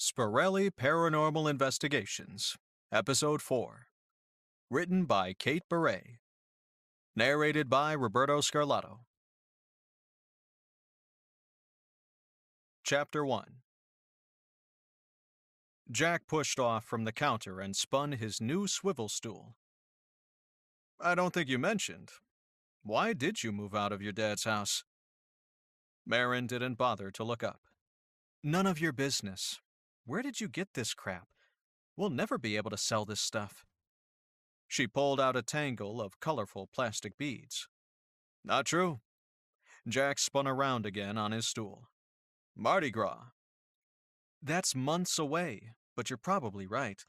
Spirelli Paranormal Investigations, Episode 4. Written by Kate Beret. Narrated by Roberto Scarlato. Chapter 1. Jack pushed off from the counter and spun his new swivel stool. I don't think you mentioned. Why did you move out of your dad's house? Marin didn't bother to look up. None of your business. Where did you get this crap? We'll never be able to sell this stuff. She pulled out a tangle of colorful plastic beads. Not true. Jack spun around again on his stool. Mardi Gras. That's months away, but you're probably right.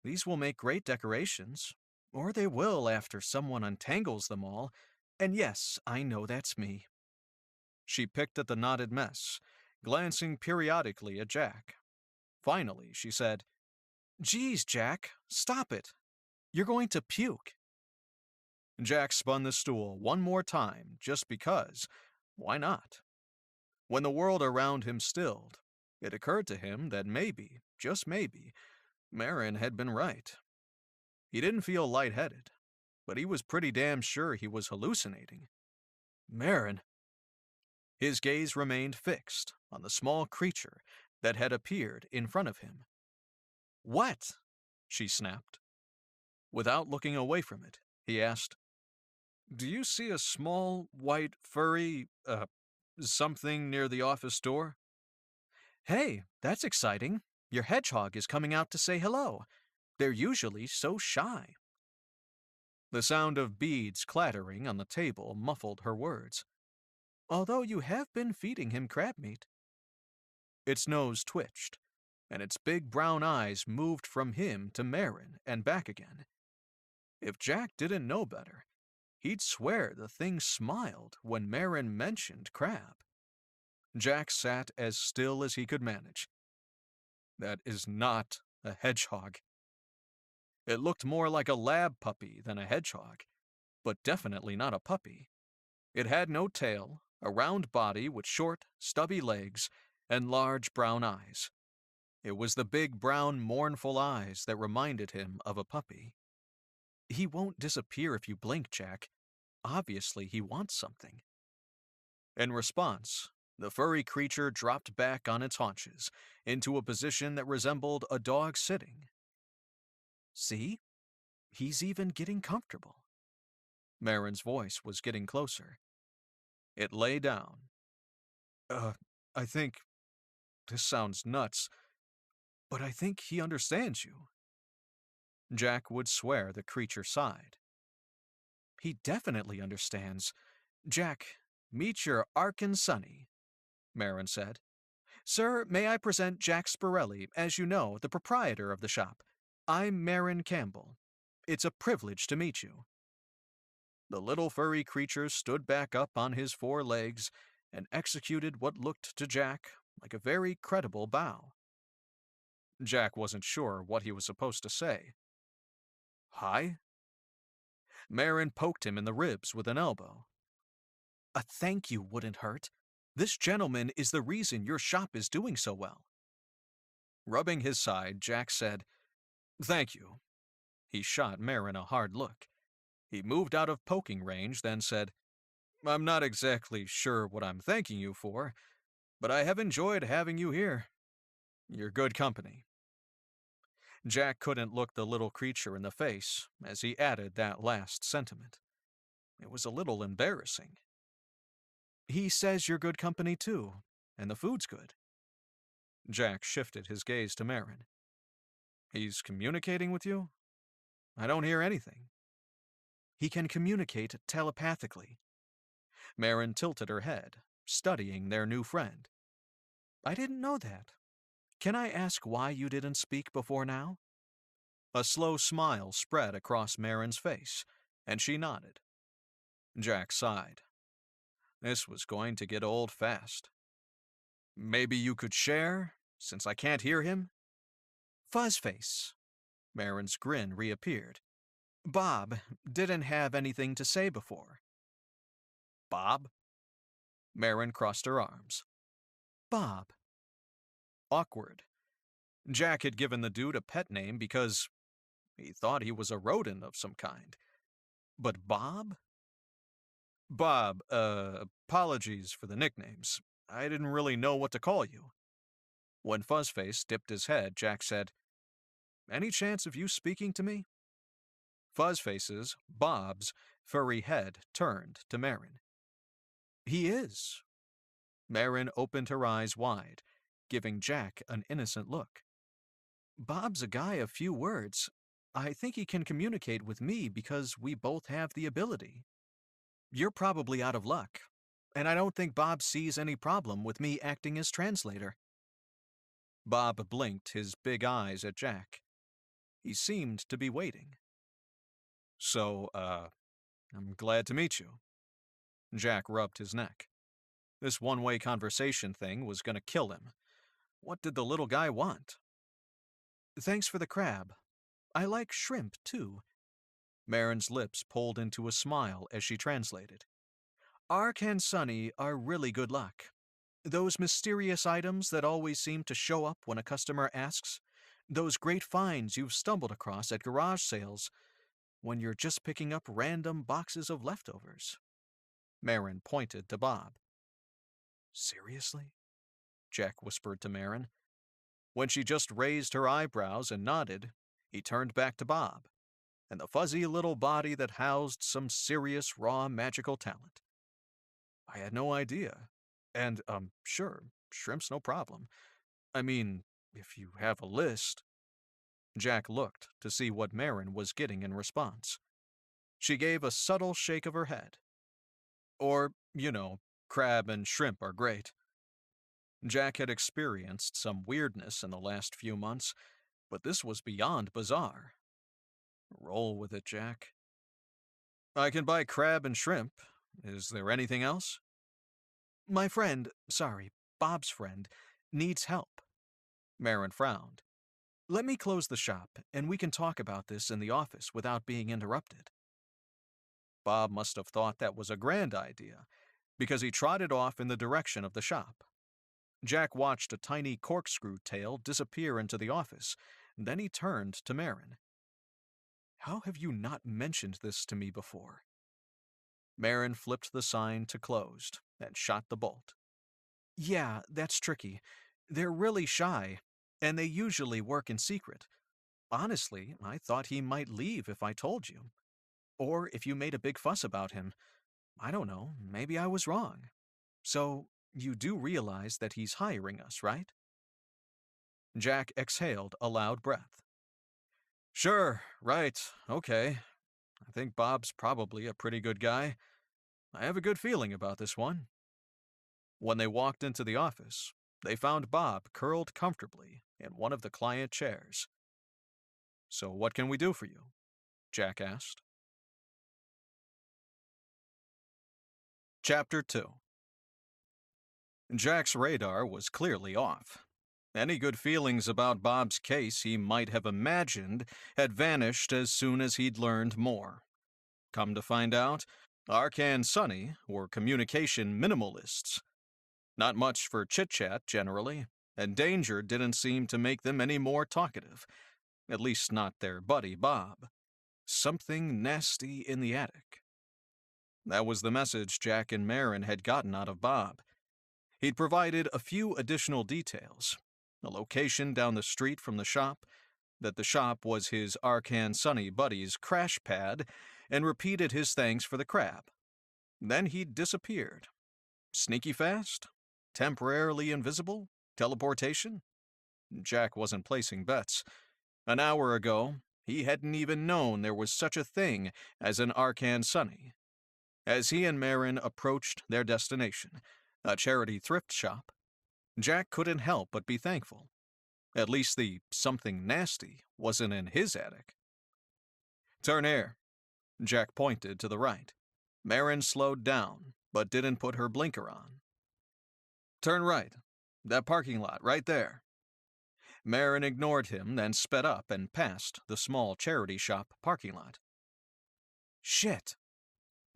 These will make great decorations. Or they will after someone untangles them all. And yes, I know that's me. She picked at the knotted mess, glancing periodically at Jack. Finally, she said, Geez, Jack, stop it. You're going to puke. Jack spun the stool one more time, just because. Why not? When the world around him stilled, it occurred to him that maybe, just maybe, Marin had been right. He didn't feel lightheaded, but he was pretty damn sure he was hallucinating. Marin. His gaze remained fixed on the small creature that had appeared in front of him. What? She snapped. Without looking away from it, he asked, Do you see a small, white, furry, something near the office door? Hey, that's exciting. Your hedgehog is coming out to say hello. They're usually so shy. The sound of beads clattering on the table muffled her words. Although you have been feeding him crab meat. Its nose twitched, and its big brown eyes moved from him to Marin and back again. If Jack didn't know better, he'd swear the thing smiled when Marin mentioned crab. Jack sat as still as he could manage. That is not a hedgehog. It looked more like a lab puppy than a hedgehog, but definitely not a puppy. It had no tail, a round body with short, stubby legs, and large brown eyes. It was the big brown, mournful eyes that reminded him of a puppy. He won't disappear if you blink, Jack. Obviously, he wants something. In response, the furry creature dropped back on its haunches, into a position that resembled a dog sitting. See? He's even getting comfortable. Marin's voice was getting closer. It lay down. I think... This sounds nuts, but I think he understands you. Jack would swear the creature sighed. He definitely understands. Jack, meet your Arkin Sonny, Marin said. Sir, may I present Jack Spirelli, as you know, the proprietor of the shop. I'm Marin Campbell. It's a privilege to meet you. The little furry creature stood back up on his four legs and executed what looked to Jack like a very credible bow. Jack wasn't sure what he was supposed to say. Hi? Marin poked him in the ribs with an elbow. A thank you wouldn't hurt. This gentleman is the reason your shop is doing so well. Rubbing his side, Jack said, Thank you. He shot Marin a hard look. He moved out of poking range, then said, I'm not exactly sure what I'm thanking you for, but I have enjoyed having you here. You're good company. Jack couldn't look the little creature in the face as he added that last sentiment. It was a little embarrassing. He says you're good company too, and the food's good. Jack shifted his gaze to Marin. He's communicating with you? I don't hear anything. He can communicate telepathically. Marin tilted her head, studying their new friend. I didn't know that. Can I ask why you didn't speak before now? A slow smile spread across Marin's face, and she nodded. Jack sighed. This was going to get old fast. Maybe you could share, since I can't hear him? Fuzzface. Marin's grin reappeared. Bob didn't have anything to say before. Bob? Marin crossed her arms. Bob. Awkward. Jack had given the dude a pet name because he thought he was a rodent of some kind. But Bob? Bob, apologies for the nicknames. I didn't really know what to call you. When Fuzzface dipped his head, Jack said, Any chance of you speaking to me? Fuzzface's, Bob's, furry head turned to Marin. He is. Marin opened her eyes wide, giving Jack an innocent look. Bob's a guy of few words. I think he can communicate with me because we both have the ability. You're probably out of luck, and I don't think Bob sees any problem with me acting as translator. Bob blinked his big eyes at Jack. He seemed to be waiting. So, I'm glad to meet you. Jack rubbed his neck. This one-way conversation thing was going to kill him. What did the little guy want? Thanks for the crab. I like shrimp, too. Marin's lips pulled into a smile as she translated. Ark and Sunny are really good luck. Those mysterious items that always seem to show up when a customer asks, those great finds you've stumbled across at garage sales when you're just picking up random boxes of leftovers. Marin pointed to Bob. Seriously? Jack whispered to Marin. When she just raised her eyebrows and nodded, he turned back to Bob, and the fuzzy little body that housed some serious raw magical talent. I had no idea. And, sure, shrimp's no problem. I mean, if you have a list. Jack looked to see what Marin was getting in response. She gave a subtle shake of her head. Or, crab and shrimp are great. Jack had experienced some weirdness in the last few months, but this was beyond bizarre. Roll with it, Jack. I can buy crab and shrimp. Is there anything else? My friend, Bob's friend, needs help. Marin frowned. Let me close the shop, and we can talk about this in the office without being interrupted. Bob must have thought that was a grand idea, because he trotted off in the direction of the shop. Jack watched a tiny corkscrew tail disappear into the office, then he turned to Marin. How have you not mentioned this to me before? Marin flipped the sign to closed and shot the bolt. Yeah, that's tricky. They're really shy, and they usually work in secret. Honestly, I thought he might leave if I told you. Or if you made a big fuss about him. I don't know, maybe I was wrong. So, you do realize that he's hiring us, right? Jack exhaled a loud breath. Sure, right, okay. I think Bob's probably a pretty good guy. I have a good feeling about this one. When they walked into the office, they found Bob curled comfortably in one of the client chairs. So what can we do for you? Jack asked. Chapter 2. Jack's radar was clearly off. Any good feelings about Bob's case he might have imagined had vanished as soon as he'd learned more. Come to find out, Ark and Sunny were communication minimalists. Not much for chit-chat, generally, and danger didn't seem to make them any more talkative. At least not their buddy Bob. Something nasty in the attic. That was the message Jack and Marin had gotten out of Bob. He'd provided a few additional details. A location down the street from the shop, that the shop was his Ark and Sunny buddy's crash pad, and repeated his thanks for the crab. Then he'd disappeared. Sneaky fast? Temporarily invisible? Teleportation? Jack wasn't placing bets. An hour ago, he hadn't even known there was such a thing as an Ark and Sunny. As he and Marin approached their destination, a charity thrift shop, Jack couldn't help but be thankful. At least the something nasty wasn't in his attic. Turn here. Jack pointed to the right. Marin slowed down, but didn't put her blinker on. Turn right. That parking lot right there. Marin ignored him, then sped up and passed the small charity shop parking lot. Shit.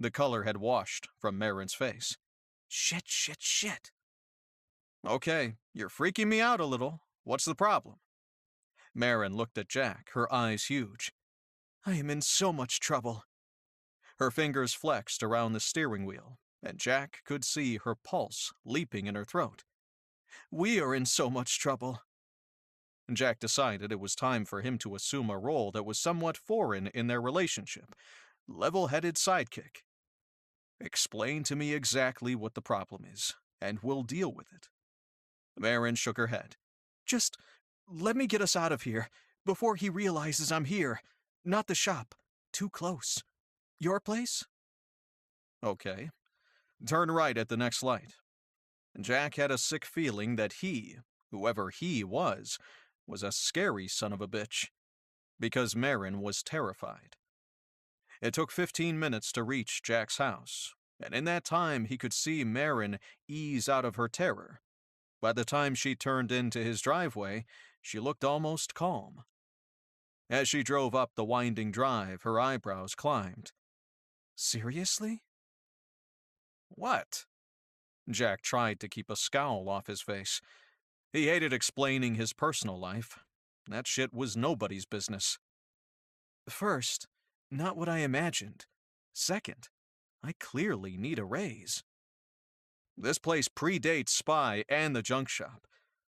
The color had washed from Marin's face. Shit. Okay, you're freaking me out a little. What's the problem? Marin looked at Jack, her eyes huge. I am in so much trouble. Her fingers flexed around the steering wheel, and Jack could see her pulse leaping in her throat. We are in so much trouble. Jack decided it was time for him to assume a role that was somewhat foreign in their relationship, level-headed sidekick. Explain to me exactly what the problem is, and we'll deal with it. Marin shook her head. Just let me get us out of here, before he realizes I'm here. Not the shop. Too close. Your place? Okay. Turn right at the next light. Jack had a sick feeling that he, whoever he was a scary son of a bitch, because Marin was terrified. It took 15 minutes to reach Jack's house, and in that time he could see Marin ease out of her terror. By the time she turned into his driveway, she looked almost calm. As she drove up the winding drive, her eyebrows climbed. Seriously? What? Jack tried to keep a scowl off his face. He hated explaining his personal life. That shit was nobody's business. First, not what I imagined. Second, I clearly need a raise. This place predates SPI and the junk shop.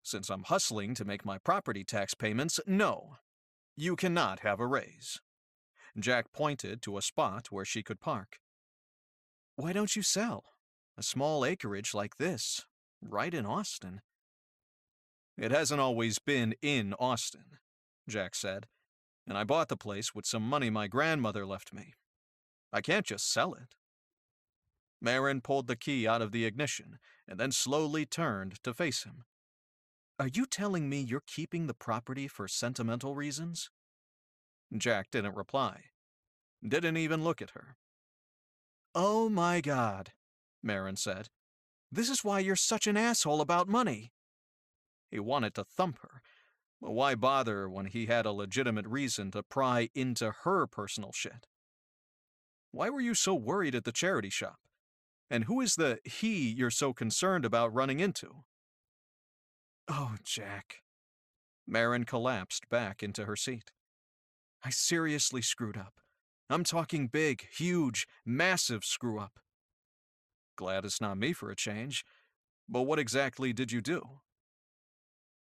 Since I'm hustling to make my property tax payments, no. You cannot have a raise. Jack pointed to a spot where she could park. Why don't you sell? A small acreage like this, right in Austin. It hasn't always been in Austin, Jack said, and I bought the place with some money my grandmother left me. I can't just sell it. Marin pulled the key out of the ignition and then slowly turned to face him. Are you telling me you're keeping the property for sentimental reasons? Jack didn't reply. Didn't even look at her. Oh my God, Marin said. This is why you're such an asshole about money. He wanted to thump her. But why bother when he had a legitimate reason to pry into her personal shit? Why were you so worried at the charity shop? And who is the he you're so concerned about running into? Oh, Jack. Marin collapsed back into her seat. I seriously screwed up. I'm talking big, huge, massive screw-up. Glad it's not me for a change. But what exactly did you do?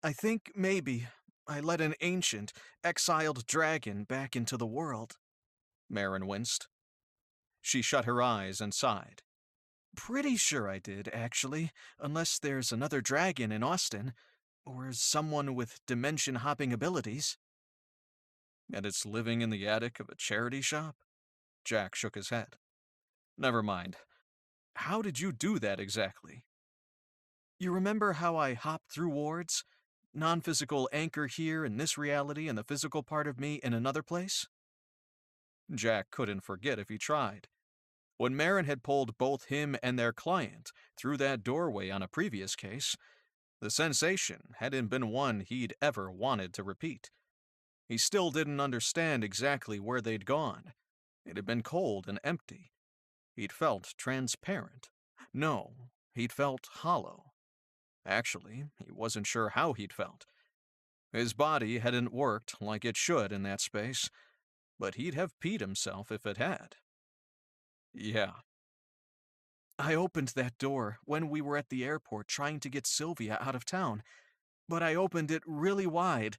I think maybe I let an ancient, exiled dragon back into the world. Marin winced. She shut her eyes and sighed. Pretty sure I did, actually, unless there's another dragon in Austin, or someone with dimension-hopping abilities. And it's living in the attic of a charity shop? Jack shook his head. Never mind. How did you do that exactly? You remember how I hopped through wards? Non-physical anchor here in this reality and the physical part of me in another place? Jack couldn't forget if he tried. When Marin had pulled both him and their client through that doorway on a previous case, the sensation hadn't been one he'd ever wanted to repeat. He still didn't understand exactly where they'd gone. It had been cold and empty. He'd felt transparent. No, he'd felt hollow. Actually, he wasn't sure how he'd felt. His body hadn't worked like it should in that space, but he'd have peed himself if it had. Yeah. I opened that door when we were at the airport trying to get Sylvia out of town, but I opened it really wide.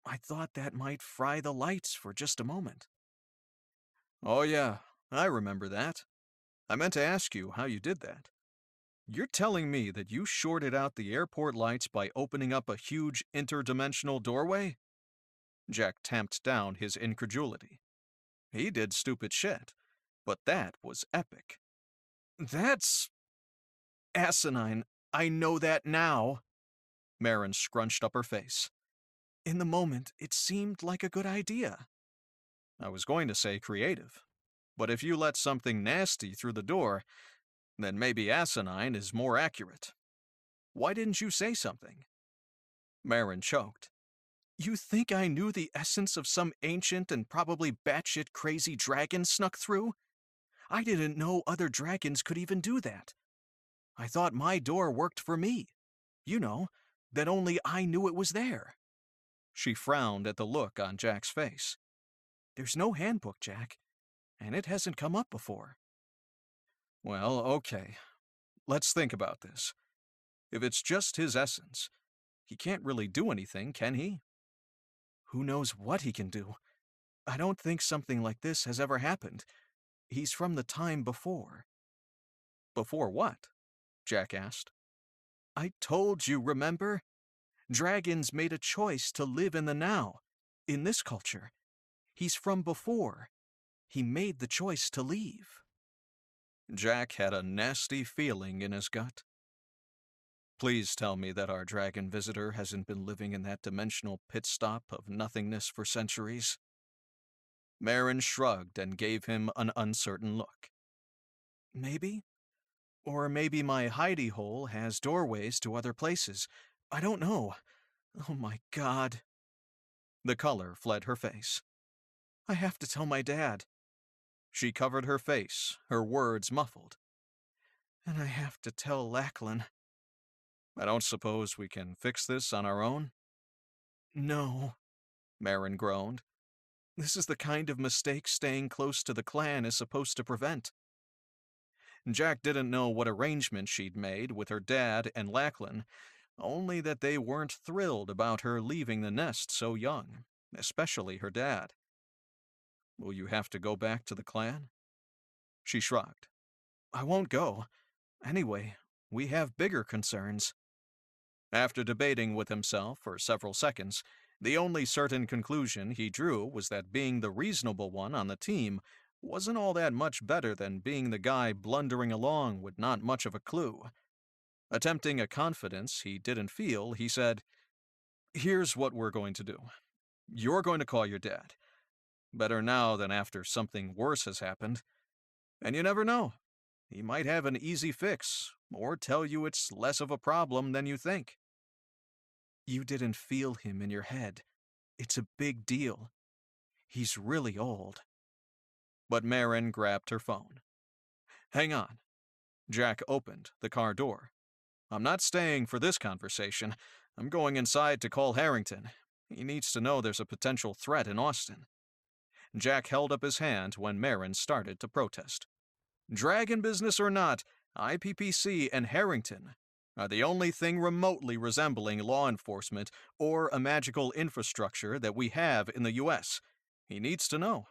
I thought that might fry the lights for just a moment. Oh yeah, I remember that. I meant to ask you how you did that. You're telling me that you shorted out the airport lights by opening up a huge interdimensional doorway? Jack tamped down his incredulity. He did stupid shit, but that was epic. That's asinine. I know that now. Marin scrunched up her face. In the moment, it seemed like a good idea. I was going to say creative, but if you let something nasty through the door, then maybe asinine is more accurate. Why didn't you say something? Marin choked. You think I knew the essence of some ancient and probably batshit crazy dragon snuck through? I didn't know other dragons could even do that. I thought my door worked for me. You know, that only I knew it was there. She frowned at the look on Jack's face. There's no handbook, Jack, and it hasn't come up before. Well, okay. Let's think about this. If it's just his essence, he can't really do anything, can he? Who knows what he can do? I don't think something like this has ever happened. He's from the time before. Before what? Jack asked. I told you, remember? Dragons made a choice to live in the now, in this culture. He's from before. He made the choice to leave. Jack had a nasty feeling in his gut. Please tell me that our dragon visitor hasn't been living in that dimensional pit stop of nothingness for centuries. Marin shrugged and gave him an uncertain look. Maybe? Or maybe my hidey hole has doorways to other places. I don't know. Oh my God. The color fled her face. I have to tell my dad. She covered her face, her words muffled. And I have to tell Lachlan. I don't suppose we can fix this on our own? No, Marin groaned. This is the kind of mistake staying close to the clan is supposed to prevent. Jack didn't know what arrangement she'd made with her dad and Lachlan, only that they weren't thrilled about her leaving the nest so young, especially her dad. Will you have to go back to the clan? She shrugged. I won't go. Anyway, we have bigger concerns. After debating with himself for several seconds, the only certain conclusion he drew was that being the reasonable one on the team wasn't all that much better than being the guy blundering along with not much of a clue. Attempting a confidence he didn't feel, he said, Here's what we're going to do. You're going to call your dad. Better now than after something worse has happened. And you never know. He might have an easy fix, or tell you it's less of a problem than you think. You didn't feel him in your head. It's a big deal. He's really old. But Marin grabbed her phone. Hang on. Jack opened the car door. I'm not staying for this conversation. I'm going inside to call Harrington. He needs to know there's a potential threat in Austin. Jack held up his hand when Marin started to protest. Dragon business or not, IPPC and Harrington are the only thing remotely resembling law enforcement or a magical infrastructure that we have in the U.S. He needs to know.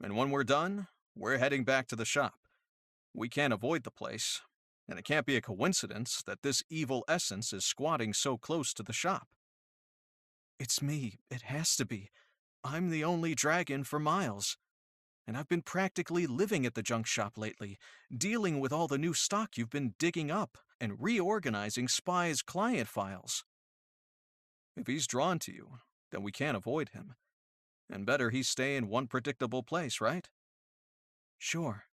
And when we're done, we're heading back to the shop. We can't avoid the place, and it can't be a coincidence that this evil essence is squatting so close to the shop. It's me. It has to be. I'm the only dragon for miles. And I've been practically living at the junk shop lately, dealing with all the new stock you've been digging up and reorganizing SPI's client files. If he's drawn to you, then we can't avoid him. And better he stay in one predictable place, right? Sure.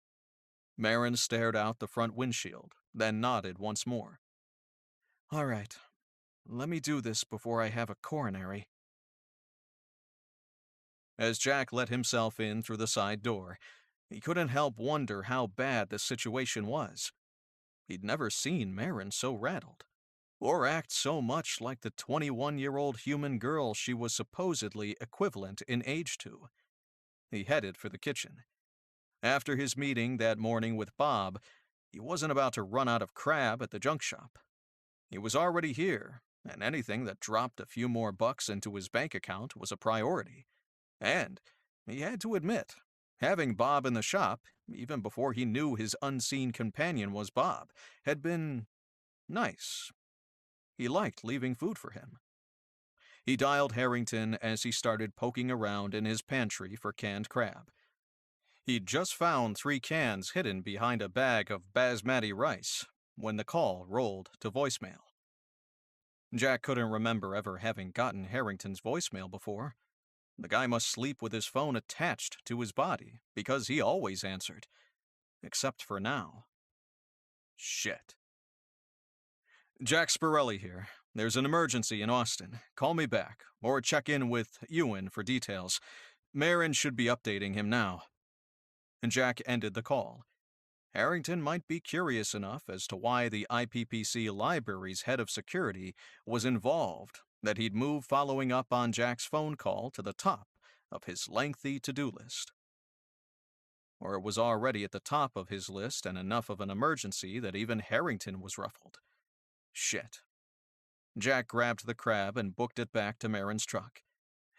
Marin stared out the front windshield, then nodded once more. All right. Let me do this before I have a coronary. As Jack let himself in through the side door, he couldn't help wonder how bad the situation was. He'd never seen Marin so rattled, or act so much like the 21-year-old human girl she was supposedly equivalent in age to. He headed for the kitchen. After his meeting that morning with Bob, he wasn't about to run out of crab at the junk shop. He was already here, and anything that dropped a few more bucks into his bank account was a priority. And, he had to admit, having Bob in the shop, even before he knew his unseen companion was Bob, had been nice. He liked leaving food for him. He dialed Harrington as he started poking around in his pantry for canned crab. He'd just found 3 cans hidden behind a bag of basmati rice when the call rolled to voicemail. Jack couldn't remember ever having gotten Harrington's voicemail before. The guy must sleep with his phone attached to his body, because he always answered. Except for now. Shit. Jack Spirelli here. There's an emergency in Austin. Call me back, or check in with Ewan for details. Marin should be updating him now. And Jack ended the call. Harrington might be curious enough as to why the IPPC library's head of security was involved that he'd move following up on Jack's phone call to the top of his lengthy to-do list. Or it was already at the top of his list and enough of an emergency that even Harrington was ruffled. Shit. Jack grabbed the crab and booked it back to Marin's truck.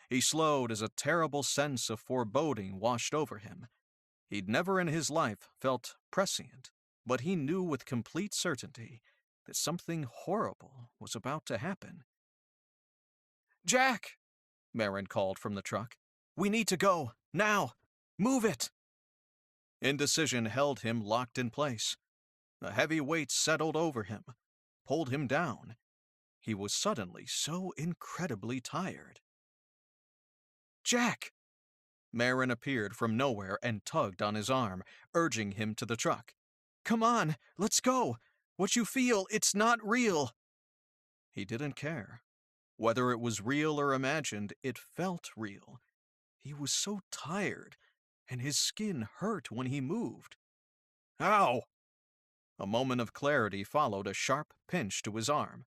He slowed as a terrible sense of foreboding washed over him. He'd never in his life felt prescient, but he knew with complete certainty that something horrible was about to happen. "Jack!" Marin called from the truck. "We need to go, now! Move it!" Indecision held him locked in place. A heavy weight settled over him, pulled him down. He was suddenly so incredibly tired. "Jack!" Marin appeared from nowhere and tugged on his arm, urging him to the truck. "Come on, let's go! What you feel, it's not real!" He didn't care. Whether it was real or imagined, it felt real. He was so tired, and his skin hurt when he moved. "Ow!" A moment of clarity followed a sharp pinch to his arm.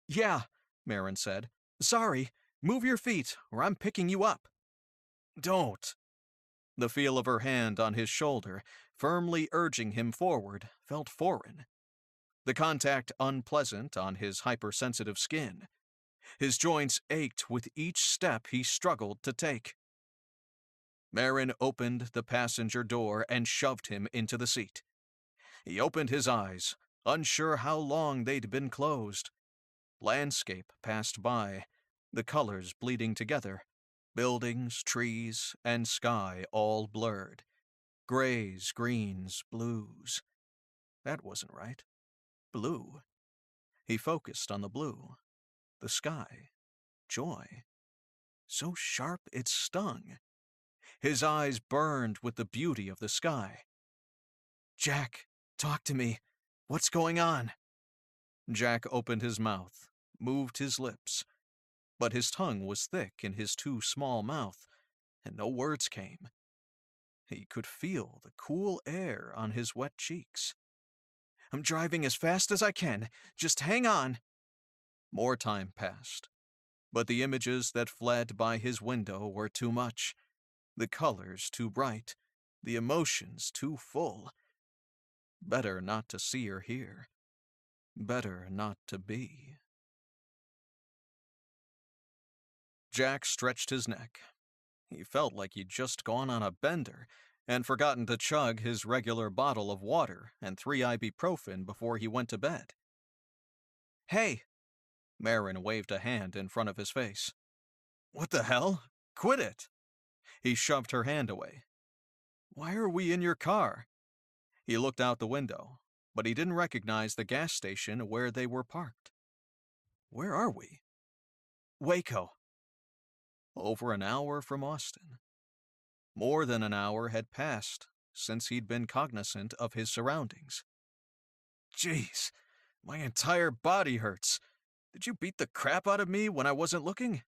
"Yeah," Marin said. "Sorry. Move your feet, or I'm picking you up." "Don't." The feel of her hand on his shoulder, firmly urging him forward, felt foreign. The contact unpleasant on his hypersensitive skin. His joints ached with each step he struggled to take. Marin opened the passenger door and shoved him into the seat. He opened his eyes, unsure how long they'd been closed. Landscape passed by, the colors bleeding together. Buildings, trees, and sky all blurred. Grays, greens, blues. That wasn't right. Blue. He focused on the blue. The sky. Joy. So sharp it stung. His eyes burned with the beauty of the sky. "Jack, talk to me. What's going on?" Jack opened his mouth, moved his lips, but his tongue was thick in his too small mouth, and no words came. He could feel the cool air on his wet cheeks. "I'm driving as fast as I can. Just hang on." More time passed, but the images that fled by his window were too much. The colors too bright, the emotions too full. Better not to see or hear. Better not to be. Jack stretched his neck. He felt like he'd just gone on a bender and forgotten to chug his regular bottle of water and 3 ibuprofen before he went to bed. "Hey!" Marin waved a hand in front of his face. "What the hell? Quit it!" He shoved her hand away. "Why are we in your car?" He looked out the window, but he didn't recognize the gas station where they were parked. "Where are we?" "Waco." Over an hour from Austin. More than an hour had passed since he'd been cognizant of his surroundings. "Jeez, my entire body hurts. Did you beat the crap out of me when I wasn't looking?"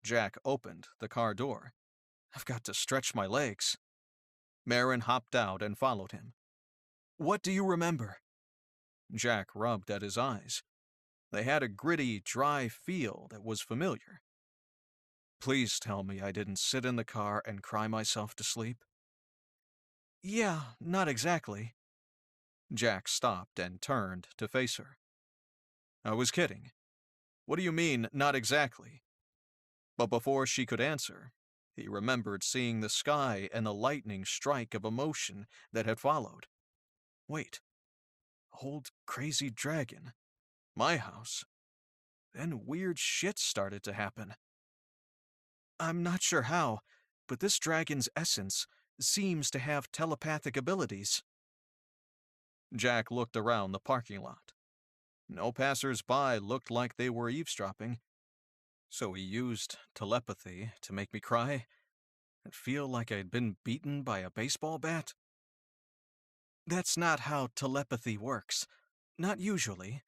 Jack opened the car door. "I've got to stretch my legs." Marin hopped out and followed him. "What do you remember?" Jack rubbed at his eyes. They had a gritty, dry feel that was familiar. "Please tell me I didn't sit in the car and cry myself to sleep." "Yeah, not exactly." Jack stopped and turned to face her. "I was kidding. What do you mean, not exactly?" But before she could answer, he remembered seeing the sky and the lightning strike of emotion that had followed. Wait. Old crazy dragon. My house. Then weird shit started to happen. "I'm not sure how, but this dragon's essence seems to have telepathic abilities." Jack looked around the parking lot. No passers-by looked like they were eavesdropping. So he used telepathy to make me cry and feel like I'd been beaten by a baseball bat? "That's not how telepathy works. Not usually."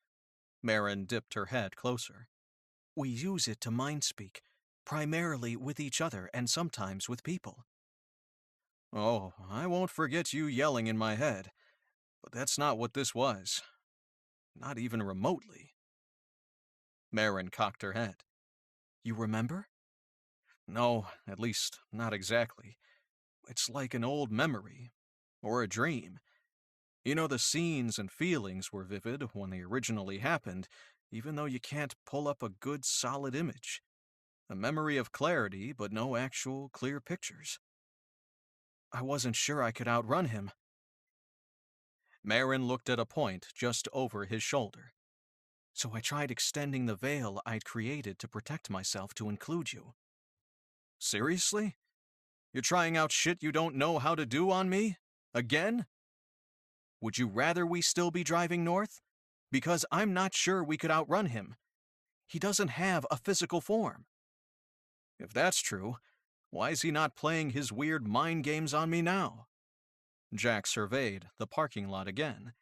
Marin dipped her head closer. "We use it to mind speak, primarily with each other and sometimes with people." "Oh, I won't forget you yelling in my head, but that's not what this was. Not even remotely." Marin cocked her head. You remember? No, at least not exactly. It's like an old memory, or a dream. You know, the scenes and feelings were vivid when they originally happened, even though you can't pull up a good solid image. A memory of clarity, but no actual clear pictures. I wasn't sure I could outrun him. Marin looked at a point just over his shoulder. So I tried extending the veil I'd created to protect myself to include you. Seriously? You're trying out shit you don't know how to do on me? Again? Would you rather we still be driving north? Because I'm not sure we could outrun him. He doesn't have a physical form. If that's true, why is he not playing his weird mind games on me now? Jack surveyed the parking lot again.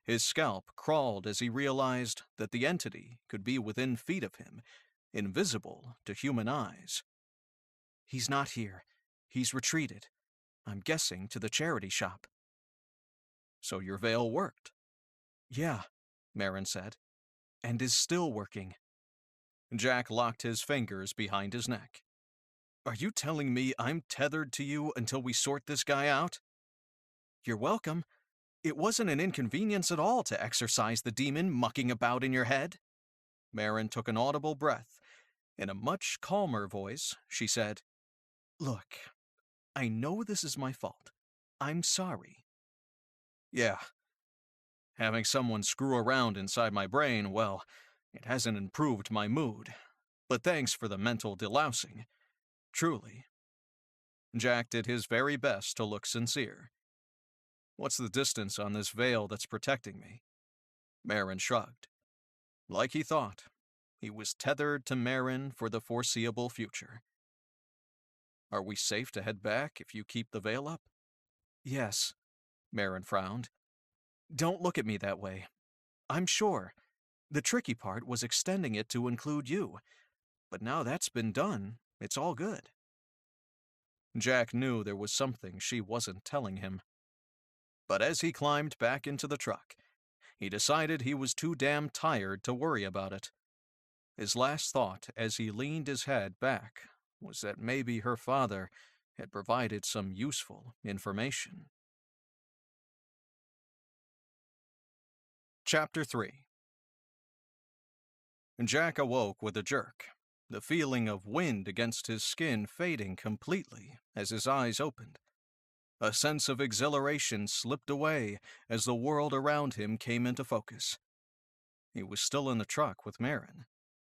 His scalp crawled as he realized that the entity could be within feet of him, invisible to human eyes. He's not here. He's retreated. I'm guessing to the charity shop. So your veil worked? Yeah, Marin said, and is still working. Jack locked his fingers behind his neck. Are you telling me I'm tethered to you until we sort this guy out? You're welcome. It wasn't an inconvenience at all to exorcise the demon mucking about in your head. Marin took an audible breath. In a much calmer voice, she said, Look, I know this is my fault. I'm sorry. Yeah. Having someone screw around inside my brain, well, it hasn't improved my mood. But thanks for the mental delousing. Truly. Jack did his very best to look sincere. What's the distance on this veil that's protecting me? Marin shrugged. Like he thought, he was tethered to Marin for the foreseeable future. Are we safe to head back if you keep the veil up? Yes, Marin frowned. Don't look at me that way. I'm sure. The tricky part was extending it to include you. But now that's been done, it's all good. Jack knew there was something she wasn't telling him. But as he climbed back into the truck, he decided he was too damn tired to worry about it. His last thought as he leaned his head back was that maybe her father had provided some useful information. Chapter 3. Jack awoke with a jerk, the feeling of wind against his skin fading completely as his eyes opened. A sense of exhilaration slipped away as the world around him came into focus. He was still in the truck with Marin,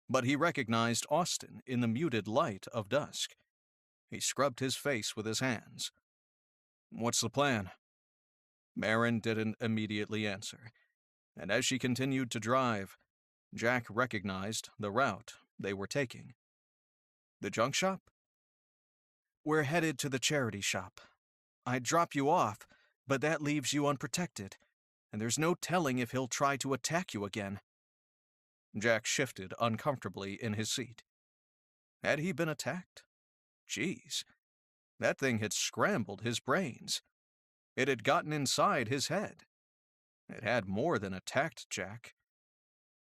but he recognized Austin in the muted light of dusk. He scrubbed his face with his hands. What's the plan? Marin didn't immediately answer, and as she continued to drive, Jack recognized the route they were taking. The junk shop? We're headed to the charity shop. I'd drop you off, but that leaves you unprotected, and there's no telling if he'll try to attack you again. Jack shifted uncomfortably in his seat. Had he been attacked? Jeez, that thing had scrambled his brains. It had gotten inside his head. It had more than attacked Jack.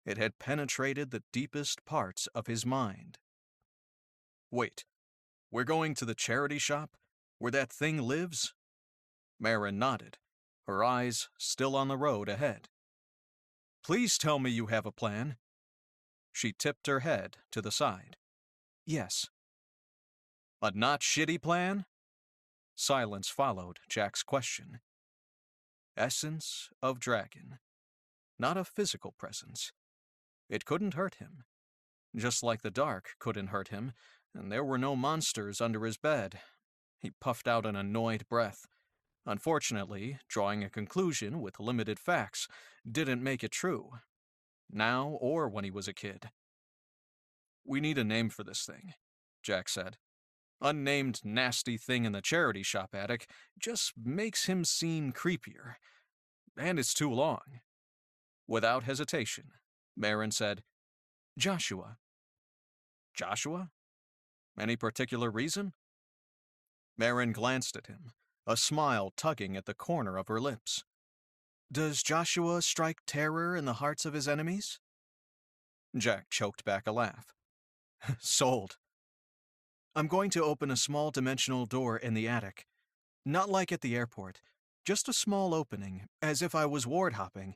It had penetrated the deepest parts of his mind. Wait, we're going to the charity shop, where that thing lives? Marin nodded, her eyes still on the road ahead. Please tell me you have a plan. She tipped her head to the side. Yes. A not shitty plan? Silence followed Jack's question. Essence of dragon. Not a physical presence. It couldn't hurt him. Just like the dark couldn't hurt him, and there were no monsters under his bed. He puffed out an annoyed breath. Unfortunately, drawing a conclusion with limited facts didn't make it true. Now or when he was a kid. We need a name for this thing, Jack said. Unnamed nasty thing in the charity shop attic just makes him seem creepier. And it's too long. Without hesitation, Marin said, Joshua. Joshua? Any particular reason? Marin glanced at him, a smile tugging at the corner of her lips. Does Joshua strike terror in the hearts of his enemies? Jack choked back a laugh. Sold. I'm going to open a small dimensional door in the attic. Not like at the airport. Just a small opening, as if I was ward hopping.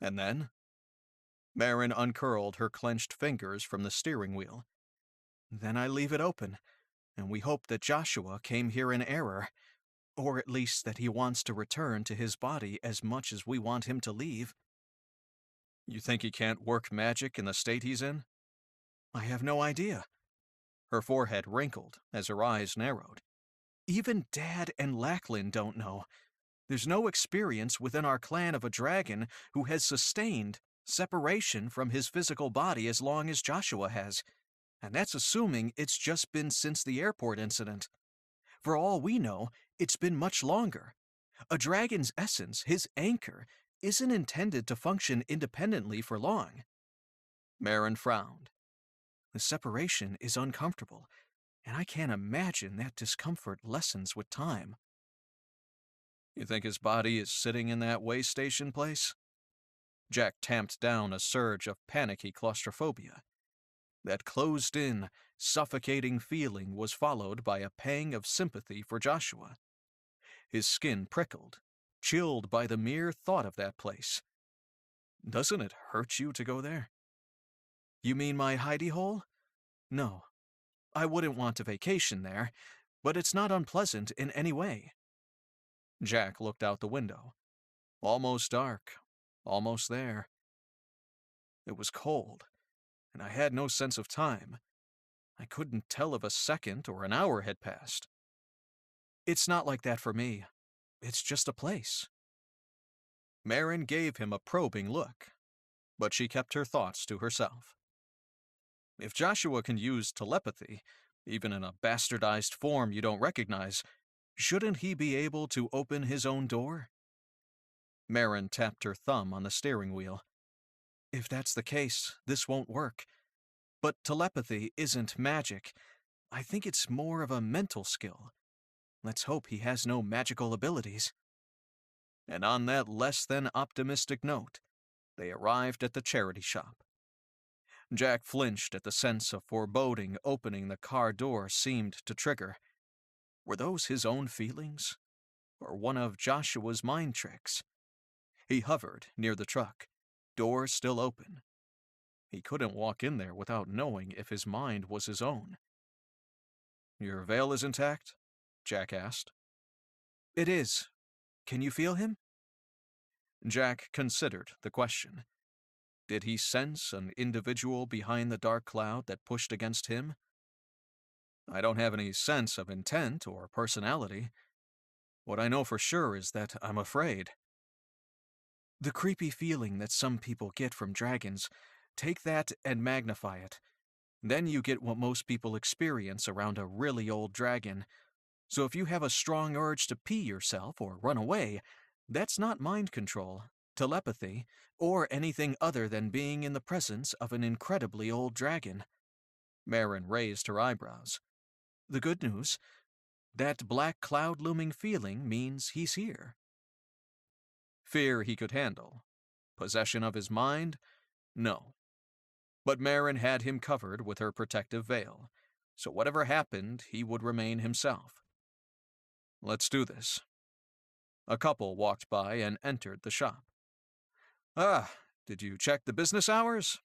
And then? Marin uncurled her clenched fingers from the steering wheel. Then I leave it open, and we hope that Joshua came here in error, or at least that he wants to return to his body as much as we want him to leave. You think he can't work magic in the state he's in? I have no idea. Her forehead wrinkled as her eyes narrowed. Even Dad and Lachlan don't know. There's no experience within our clan of a dragon who has sustained separation from his physical body as long as Joshua has, and that's assuming it's just been since the airport incident. For all we know, it's been much longer. A dragon's essence, his anchor, isn't intended to function independently for long. Marin frowned. The separation is uncomfortable, and I can't imagine that discomfort lessens with time. You think his body is sitting in that way station place? Jack tamped down a surge of panicky claustrophobia. That closed-in, suffocating feeling was followed by a pang of sympathy for Joshua. His skin prickled, chilled by the mere thought of that place. Doesn't it hurt you to go there? You mean my hidey hole? No. I wouldn't want a vacation there, but it's not unpleasant in any way. Jack looked out the window. Almost dark. Almost there. It was cold, and I had no sense of time. I couldn't tell if a second or an hour had passed. It's not like that for me. It's just a place. Marin gave him a probing look, but she kept her thoughts to herself. If Joshua can use telepathy, even in a bastardized form you don't recognize, shouldn't he be able to open his own door? Marin tapped her thumb on the steering wheel. If that's the case, this won't work. But telepathy isn't magic. I think it's more of a mental skill. Let's hope he has no magical abilities. And on that less than optimistic note, they arrived at the charity shop. Jack flinched at the sense of foreboding opening the car door seemed to trigger. Were those his own feelings? Or one of Joshua's mind tricks? He hovered near the truck, door still open. He couldn't walk in there without knowing if his mind was his own. Your veil is intact? Jack asked. It is. Can you feel him? Jack considered the question. Did he sense an individual behind the dark cloud that pushed against him? I don't have any sense of intent or personality. What I know for sure is that I'm afraid. The creepy feeling that some people get from dragons, take that and magnify it. Then you get what most people experience around a really old dragon. So if you have a strong urge to pee yourself or run away, that's not mind control, telepathy, or anything other than being in the presence of an incredibly old dragon. Marin raised her eyebrows. The good news, that black cloud looming feeling means he's here. Fear he could handle. Possession of his mind? No. But Marin had him covered with her protective veil, so whatever happened, he would remain himself. Let's do this. A couple walked by and entered the shop. Ah, did you check the business hours?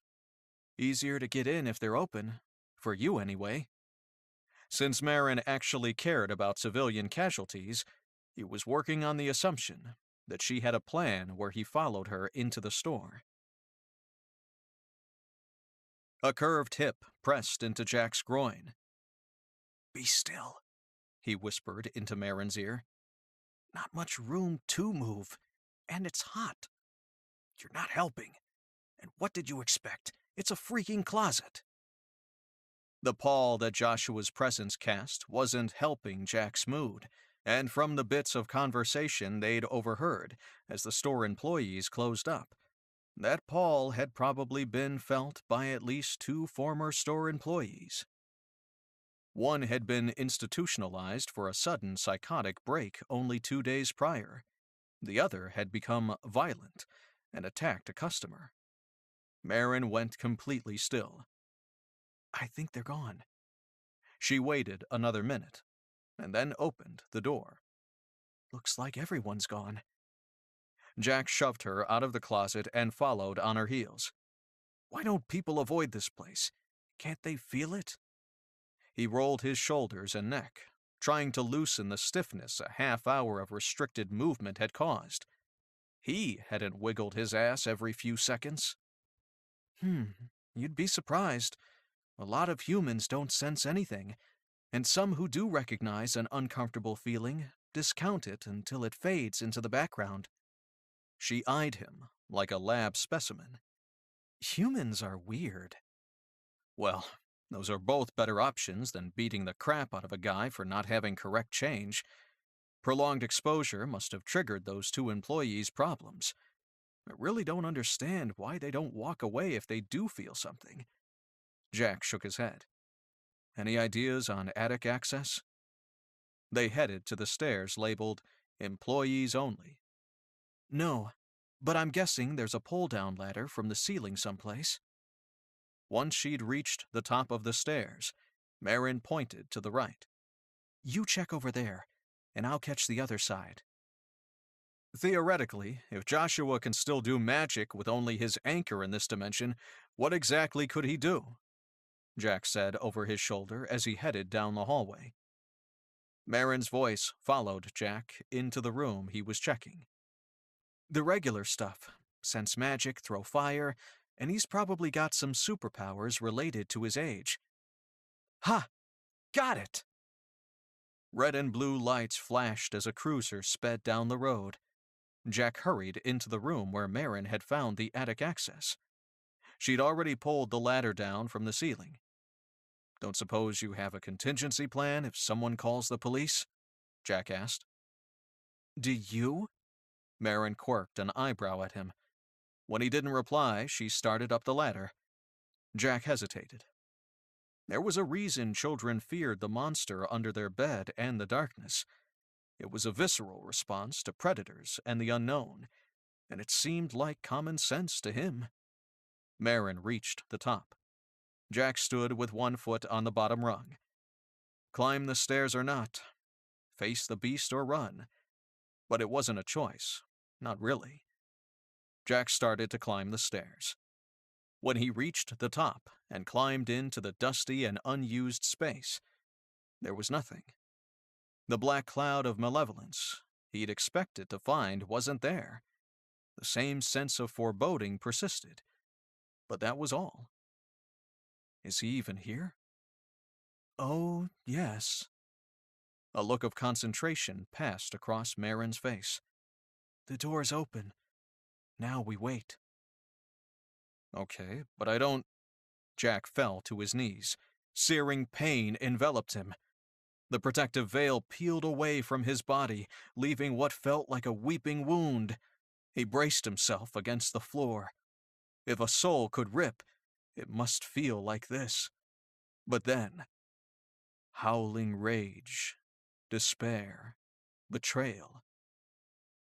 Easier to get in if they're open. For you, anyway. Since Marin actually cared about civilian casualties, he was working on the assumption that she had a plan where he followed her into the store. A curved hip pressed into Jack's groin. Be still, he whispered into Marin's ear. Not much room to move, and it's hot. You're not helping. And what did you expect? It's a freaking closet. The pall that Joshua's presence cast wasn't helping Jack's mood, and from the bits of conversation they'd overheard as the store employees closed up, that pall had probably been felt by at least 2 former store employees. One had been institutionalized for a sudden psychotic break only 2 days prior. The other had become violent and attacked a customer. Marin went completely still. I think they're gone. She waited another minute, and then opened the door. Looks like everyone's gone. Jack shoved her out of the closet and followed on her heels. Why don't people avoid this place? Can't they feel it? He rolled his shoulders and neck, trying to loosen the stiffness a half hour of restricted movement had caused. He hadn't wiggled his ass every few seconds. You'd be surprised. A lot of humans don't sense anything, and some who do recognize an uncomfortable feeling discount it until it fades into the background. She eyed him like a lab specimen. Humans are weird. Well, those are both better options than beating the crap out of a guy for not having correct change. Prolonged exposure must have triggered those two employees' problems. I really don't understand why they don't walk away if they do feel something. Jack shook his head. Any ideas on attic access? They headed to the stairs labeled Employees Only. No, but I'm guessing there's a pull-down ladder from the ceiling someplace. Once she'd reached the top of the stairs, Marin pointed to the right. You check over there, and I'll catch the other side. Theoretically, if Joshua can still do magic with only his anchor in this dimension, what exactly could he do? Jack said over his shoulder as he headed down the hallway. Marin's voice followed Jack into the room he was checking. The regular stuff. Sense magic, throw fire, and he's probably got some superpowers related to his age. Ha! Got it! Red and blue lights flashed as a cruiser sped down the road. Jack hurried into the room where Marin had found the attic access. She'd already pulled the ladder down from the ceiling. Don't suppose you have a contingency plan if someone calls the police? Jack asked. Do you? Marin quirked an eyebrow at him. When he didn't reply, she started up the ladder. Jack hesitated. There was a reason children feared the monster under their bed and the darkness. It was a visceral response to predators and the unknown, and it seemed like common sense to him. Marin reached the top. Jack stood with one foot on the bottom rung. Climb the stairs or not, face the beast or run. But it wasn't a choice, not really. Jack started to climb the stairs. When he reached the top and climbed into the dusty and unused space, there was nothing. The black cloud of malevolence he'd expected to find wasn't there. The same sense of foreboding persisted, but that was all. Is he even here? Oh, yes. A look of concentration passed across Marin's face. The door's open. Now we wait. Okay, but I don't... Jack fell to his knees. Searing pain enveloped him. The protective veil peeled away from his body, leaving what felt like a weeping wound. He braced himself against the floor. If a soul could rip, it must feel like this. But then, howling rage, despair, betrayal.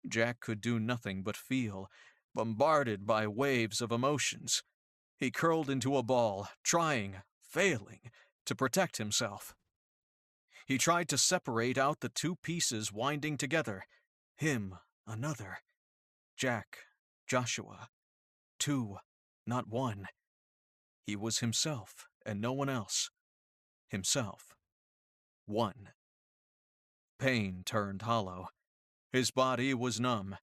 Jack could do nothing but feel, bombarded by waves of emotions. He curled into a ball, trying, failing, to protect himself. He tried to separate out the two pieces winding together. Him, another. Jack, Joshua. Two, not one. He was himself and no one else. Himself. One. Pain turned hollow. His body was numb.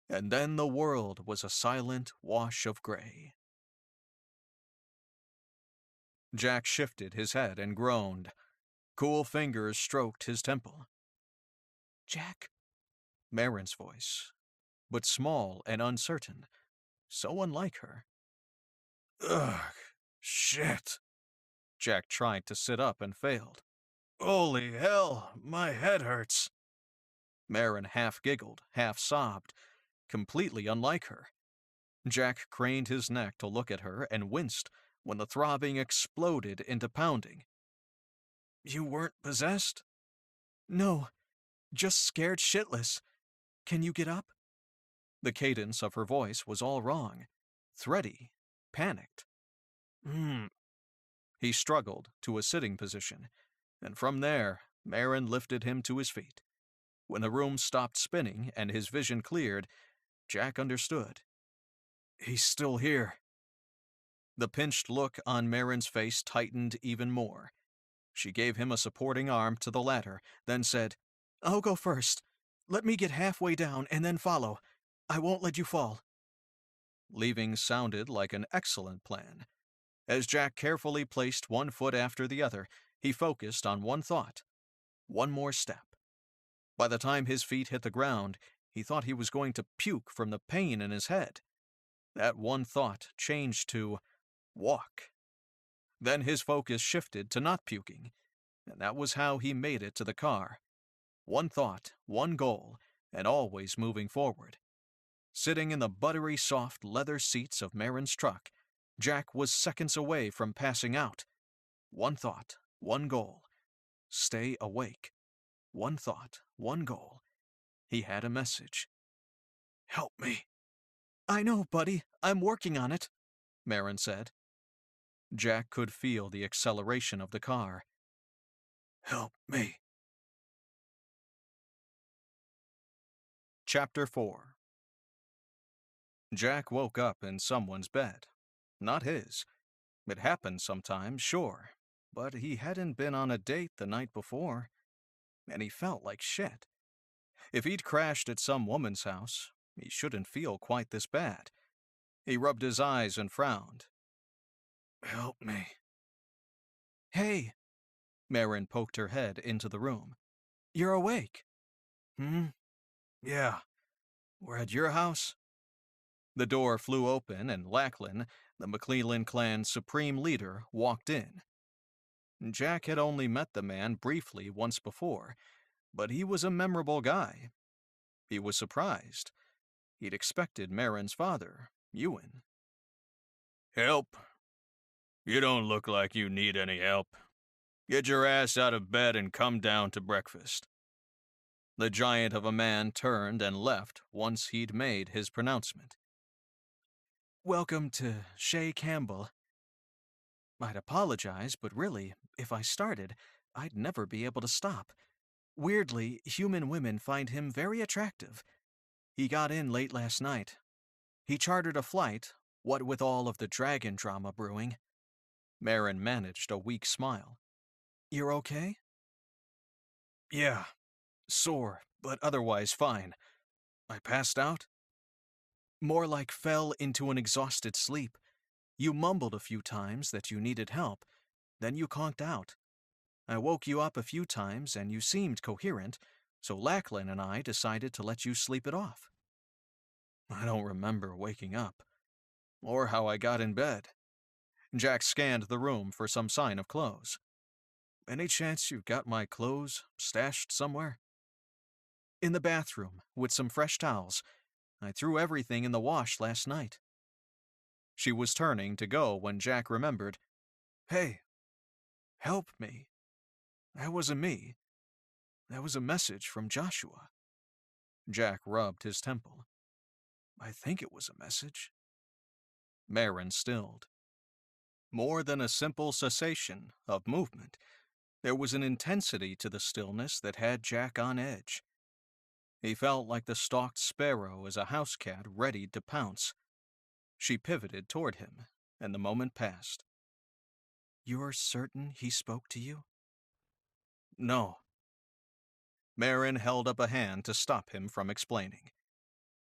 And then the world was a silent wash of gray. Jack shifted his head and groaned. Cool fingers stroked his temple. Jack? Marin's voice, but small and uncertain, so unlike her. Ugh, shit. Jack tried to sit up and failed. Holy hell, my head hurts. Marin half giggled, half sobbed, completely unlike her. Jack craned his neck to look at her and winced when the throbbing exploded into pounding. You weren't possessed? No, just scared shitless. Can you get up? The cadence of her voice was all wrong. Thready, panicked. He struggled to a sitting position, and from there, Marin lifted him to his feet. When the room stopped spinning and his vision cleared, Jack understood. He's still here. The pinched look on Marin's face tightened even more. She gave him a supporting arm to the ladder, then said, I'll go first. Let me get halfway down and then follow. I won't let you fall. Leaving sounded like an excellent plan. As Jack carefully placed one foot after the other, he focused on one thought. One more step. By the time his feet hit the ground, he thought he was going to puke from the pain in his head. That one thought changed to walk. Then his focus shifted to not puking, and that was how he made it to the car. One thought, one goal, and always moving forward. Sitting in the buttery soft leather seats of Marin's truck, Jack was seconds away from passing out. One thought, one goal. Stay awake. One thought, one goal. He had a message. Help me. I know, buddy. I'm working on it, Marin said. Jack could feel the acceleration of the car. Help me. Chapter 4. Jack woke up in someone's bed. Not his. It happened sometimes, sure, but he hadn't been on a date the night before, and he felt like shit. If he'd crashed at some woman's house, he shouldn't feel quite this bad. He rubbed his eyes and frowned. Help me. Hey, Marin poked her head into the room. You're awake. Yeah. We're at your house? The door flew open and Lachlan, the McClellan clan's supreme leader, walked in. Jack had only met the man briefly once before, but he was a memorable guy. He was surprised. He'd expected Marin's father, Ewan. Help. You don't look like you need any help. Get your ass out of bed and come down to breakfast. The giant of a man turned and left once he'd made his pronouncement. Welcome to Shay Campbell. I'd apologize, but really, if I started, I'd never be able to stop. Weirdly, human women find him very attractive. He got in late last night. He chartered a flight, what with all of the dragon drama brewing. Marin managed a weak smile. You're okay? Yeah. Sore, but otherwise fine. I passed out? More like fell into an exhausted sleep. You mumbled a few times that you needed help, then you conked out. I woke you up a few times and you seemed coherent, so Lachlan and I decided to let you sleep it off. I don't remember waking up, or how I got in bed. Jack scanned the room for some sign of clothes. Any chance you've got my clothes stashed somewhere? In the bathroom, with some fresh towels. I threw everything in the wash last night. She was turning to go when Jack remembered. Hey, help me. That wasn't me. That was a message from Joshua. Jack rubbed his temple. I think it was a message. Marin stilled. More than a simple cessation of movement, there was an intensity to the stillness that had Jack on edge. He felt like the stalked sparrow as a house cat readied to pounce. She pivoted toward him, and the moment passed. You're certain he spoke to you? No. Marin held up a hand to stop him from explaining.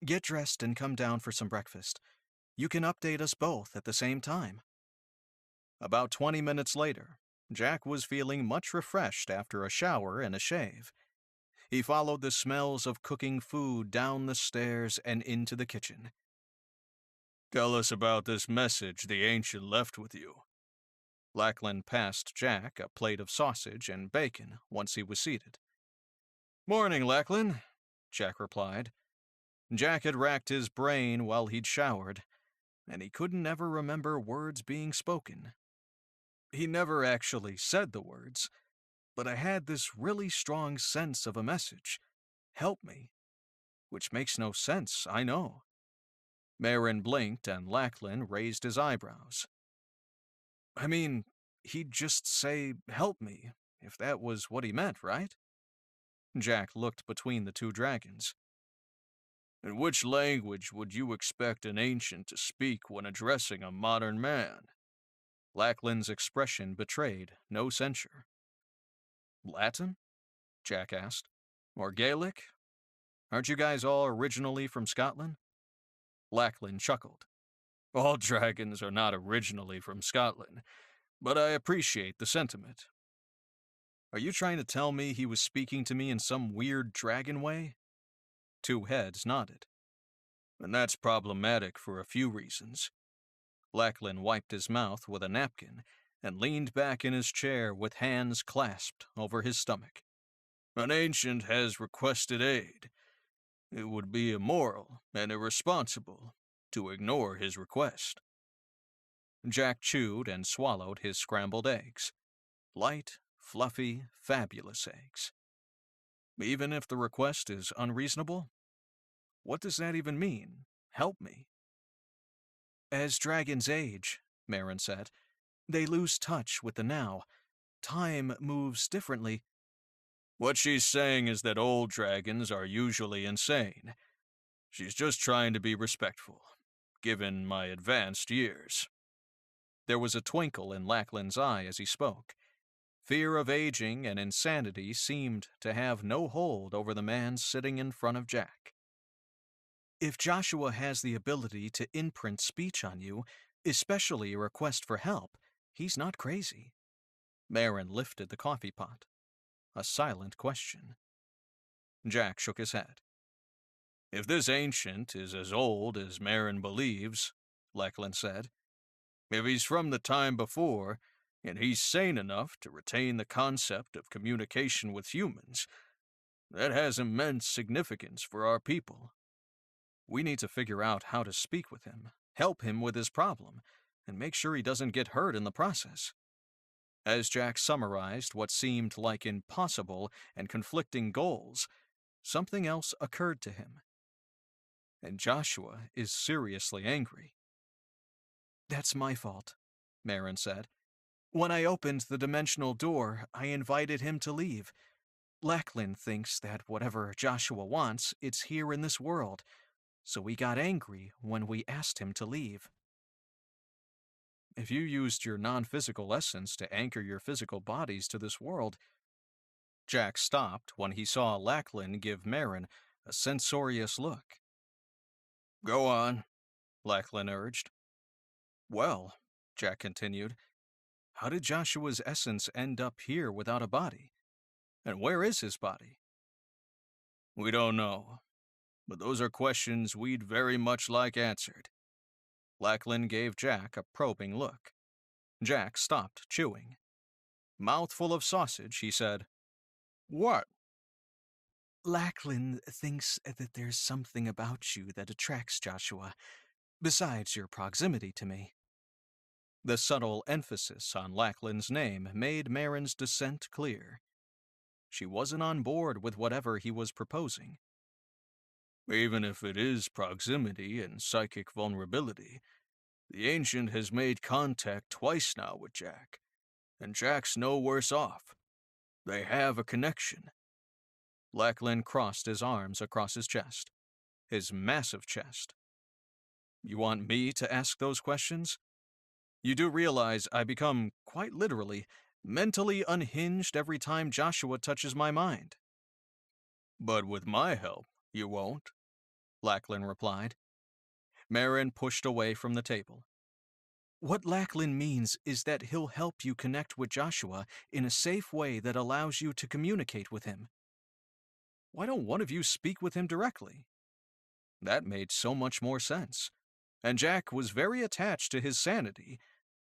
Get dressed and come down for some breakfast. You can update us both at the same time. About 20 minutes later, Jack was feeling much refreshed after a shower and a shave. He followed the smells of cooking food down the stairs and into the kitchen. Tell us about this message the ancient left with you. Lachlan passed Jack a plate of sausage and bacon once he was seated. Morning, Lachlan, Jack replied. Jack had racked his brain while he'd showered, and he couldn't ever remember words being spoken. He never actually said the words, but I had this really strong sense of a message. Help me. Which makes no sense, I know. Marin blinked and Lachlan raised his eyebrows. I mean, he'd just say, "Help me," if that was what he meant, right? Jack looked between the two dragons. In which language would you expect an ancient to speak when addressing a modern man? Lackland's expression betrayed no censure. Latin? Jack asked. Or Gaelic? Aren't you guys all originally from Scotland? Lackland chuckled. All dragons are not originally from Scotland, but I appreciate the sentiment. Are you trying to tell me he was speaking to me in some weird dragon way? Two heads nodded. And that's problematic for a few reasons. Lackland wiped his mouth with a napkin and leaned back in his chair with hands clasped over his stomach. An ancient has requested aid. It would be immoral and irresponsible to ignore his request. Jack chewed and swallowed his scrambled eggs. Light, fluffy, fabulous eggs. Even if the request is unreasonable? What does that even mean? Help me. As dragons age, Marin said, they lose touch with the now. Time moves differently. What she's saying is that old dragons are usually insane. She's just trying to be respectful, given my advanced years. There was a twinkle in Lackland's eye as he spoke. Fear of aging and insanity seemed to have no hold over the man sitting in front of Jack. If Joshua has the ability to imprint speech on you, especially a request for help, he's not crazy. Marin lifted the coffee pot. A silent question. Jack shook his head. If this ancient is as old as Marin believes, Lackland said, if he's from the time before, and he's sane enough to retain the concept of communication with humans, that has immense significance for our people. We need to figure out how to speak with him, help him with his problem, and make sure he doesn't get hurt in the process. As Jack summarized what seemed like impossible and conflicting goals, something else occurred to him. And Joshua is seriously angry. That's my fault, Marin said. When I opened the dimensional door, I invited him to leave. Lackland thinks that whatever Joshua wants, it's here in this world, so we got angry when we asked him to leave. If you used your non-physical essence to anchor your physical bodies to this world... Jack stopped when he saw Lackland give Marin a censorious look. Go on, Lackland urged. Well, Jack continued, how did Joshua's essence end up here without a body? And where is his body? We don't know, but those are questions we'd very much like answered. Lackland gave Jack a probing look. Jack stopped chewing. Mouthful of sausage, he said, What? Lackland thinks that there's something about you that attracts Joshua, besides your proximity to me. The subtle emphasis on Lackland's name made Marin's dissent clear. She wasn't on board with whatever he was proposing. Even if it is proximity and psychic vulnerability, the Ancient has made contact twice now with Jack, and Jack's no worse off. They have a connection. Lackland crossed his arms across his chest, his massive chest. You want me to ask those questions? You do realize I become, quite literally, mentally unhinged every time Joshua touches my mind. But with my help, you won't, Lackland replied. Marin pushed away from the table. What Lackland means is that he'll help you connect with Joshua in a safe way that allows you to communicate with him. Why don't one of you speak with him directly? That made so much more sense, and Jack was very attached to his sanity.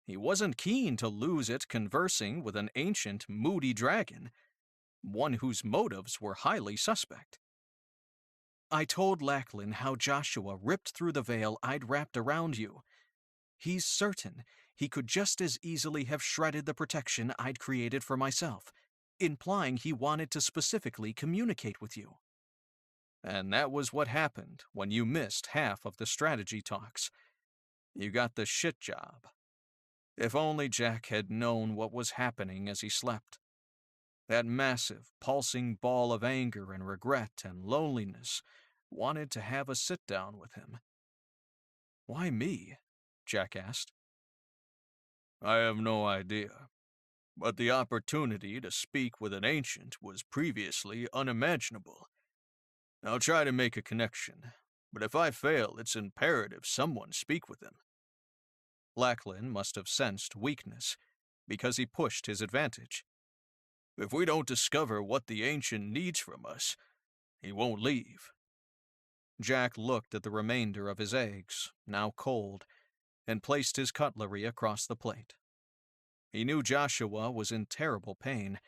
He wasn't keen to lose it conversing with an ancient, moody dragon, one whose motives were highly suspect. I told Lackland how Joshua ripped through the veil I'd wrapped around you. He's certain he could just as easily have shredded the protection I'd created for myself, implying he wanted to specifically communicate with you. And that was what happened when you missed half of the strategy talks. You got the shit job. If only Jack had known what was happening as he slept. That massive, pulsing ball of anger and regret and loneliness wanted to have a sit-down with him. "Why me?" Jack asked. "I have no idea, but the opportunity to speak with an ancient was previously unimaginable. I'll try to make a connection, but if I fail, it's imperative someone speak with him." Lachlan must have sensed weakness, because he pushed his advantage. "If we don't discover what the ancient needs from us, he won't leave." Jack looked at the remainder of his eggs, now cold, and placed his cutlery across the plate. He knew Joshua was in terrible pain.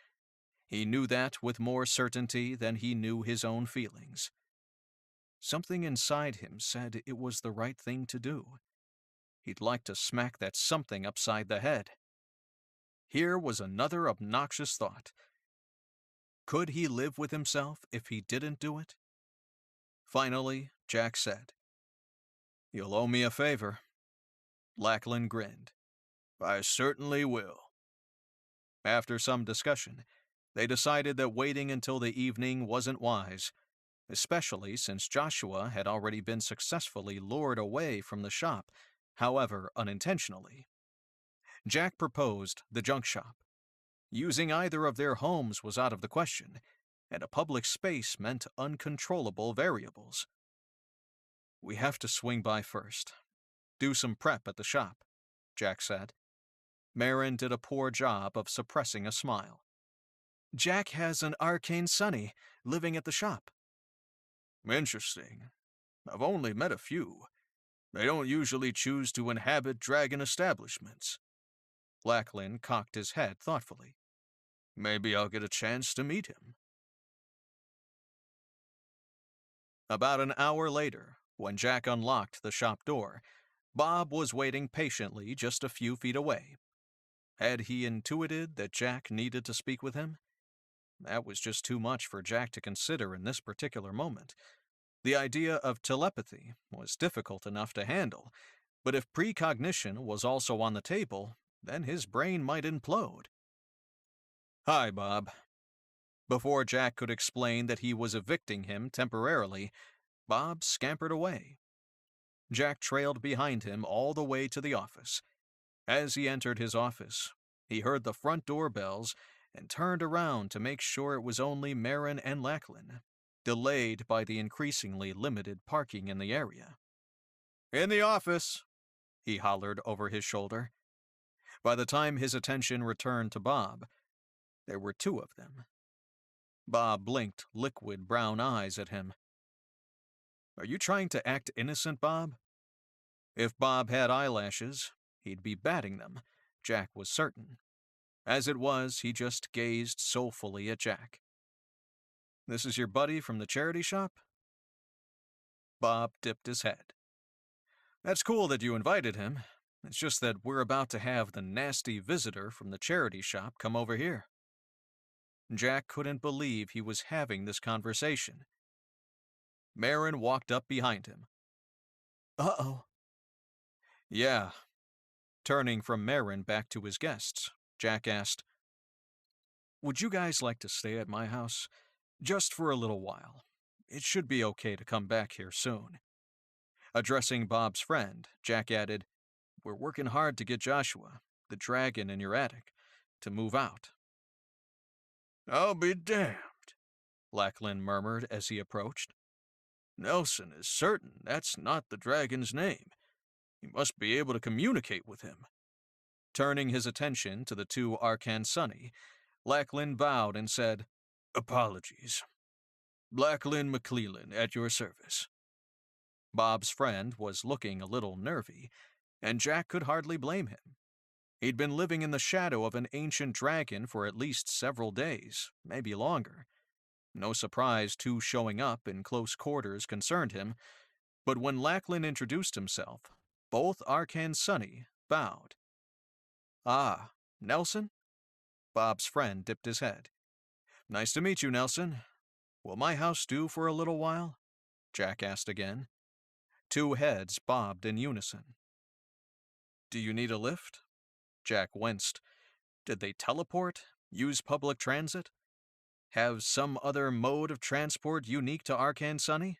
He knew that with more certainty than he knew his own feelings. Something inside him said it was the right thing to do. He'd like to smack that something upside the head. Here was another obnoxious thought. Could he live with himself if he didn't do it? Finally, Jack said, "You'll owe me a favor." Lachlan grinned. "I certainly will." After some discussion, they decided that waiting until the evening wasn't wise, especially since Joshua had already been successfully lured away from the shop, however unintentionally. Jack proposed the junk shop. Using either of their homes was out of the question, and a public space meant uncontrollable variables. "We have to swing by first. Do some prep at the shop," Jack said. Marin did a poor job of suppressing a smile. "Jack has an arcane sonny living at the shop." "Interesting. I've only met a few. They don't usually choose to inhabit dragon establishments." Lachlan cocked his head thoughtfully. "Maybe I'll get a chance to meet him." About an hour later, when Jack unlocked the shop door, Bob was waiting patiently just a few feet away. Had he intuited that Jack needed to speak with him? That was just too much for Jack to consider in this particular moment. The idea of telepathy was difficult enough to handle, but if precognition was also on the table, then his brain might implode. "Hi, Bob." Before Jack could explain that he was evicting him temporarily, Bob scampered away. Jack trailed behind him all the way to the office. As he entered his office, he heard the front door bells and turned around to make sure it was only Marin and Lachlan, delayed by the increasingly limited parking in the area. "In the office," he hollered over his shoulder. By the time his attention returned to Bob, there were two of them. Bob blinked liquid brown eyes at him. "Are you trying to act innocent, Bob?" If Bob had eyelashes, he'd be batting them, Jack was certain. As it was, he just gazed soulfully at Jack. "This is your buddy from the charity shop?" Bob dipped his head. "That's cool that you invited him. It's just that we're about to have the nasty visitor from the charity shop come over here." Jack couldn't believe he was having this conversation. Marin walked up behind him. "Uh-oh." "Yeah." Turning from Marin back to his guests, Jack asked, "Would you guys like to stay at my house? Just for a little while. It should be okay to come back here soon." Addressing Bob's friend, Jack added, "We're working hard to get Joshua, the dragon in your attic, to move out." "I'll be damned," Lachlan murmured as he approached. "Nelson is certain that's not the dragon's name. He must be able to communicate with him." Turning his attention to the two Arkansani, Lachlan bowed and said, "Apologies. Lachlan McClellan at your service." Bob's friend was looking a little nervy, and Jack could hardly blame him. He'd been living in the shadow of an ancient dragon for at least several days, maybe longer. No surprise two showing up in close quarters concerned him, but when Lachlan introduced himself, both Arkansani bowed. "Ah, Nelson?" Bob's friend dipped his head. "Nice to meet you, Nelson. Will my house do for a little while?" Jack asked again. Two heads bobbed in unison. "Do you need a lift?" Jack winced. Did they teleport? Use public transit? Have some other mode of transport unique to Arcane Sunny?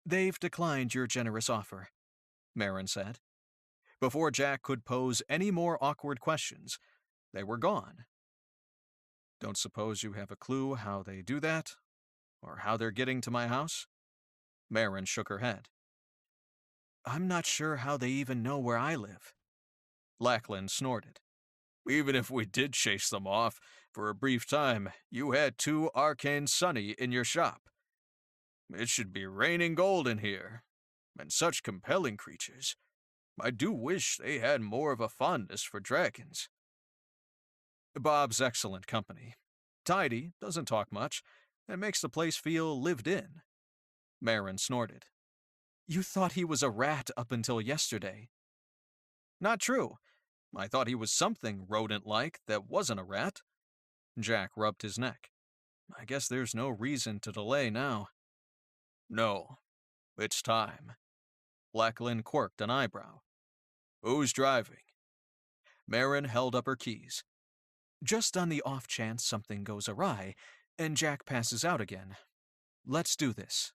They've declined your generous offer, Marin said. Before Jack could pose any more awkward questions, they were gone. Don't suppose you have a clue how they do that? Or how they're getting to my house? Marin shook her head. I'm not sure how they even know where I live. Lackland snorted. Even if we did chase them off, for a brief time, you had 2 Arcane Sunny in your shop. It should be raining gold in here, and such compelling creatures. I do wish they had more of a fondness for dragons. Bob's excellent company. Tidy, doesn't talk much, and makes the place feel lived in. Marin snorted. You thought he was a rat up until yesterday. Not true. I thought he was something rodent-like that wasn't a rat. Jack rubbed his neck. I guess there's no reason to delay now. No, it's time. Lackland quirked an eyebrow. Who's driving? Marin held up her keys. Just on the off chance something goes awry, and Jack passes out again. Let's do this.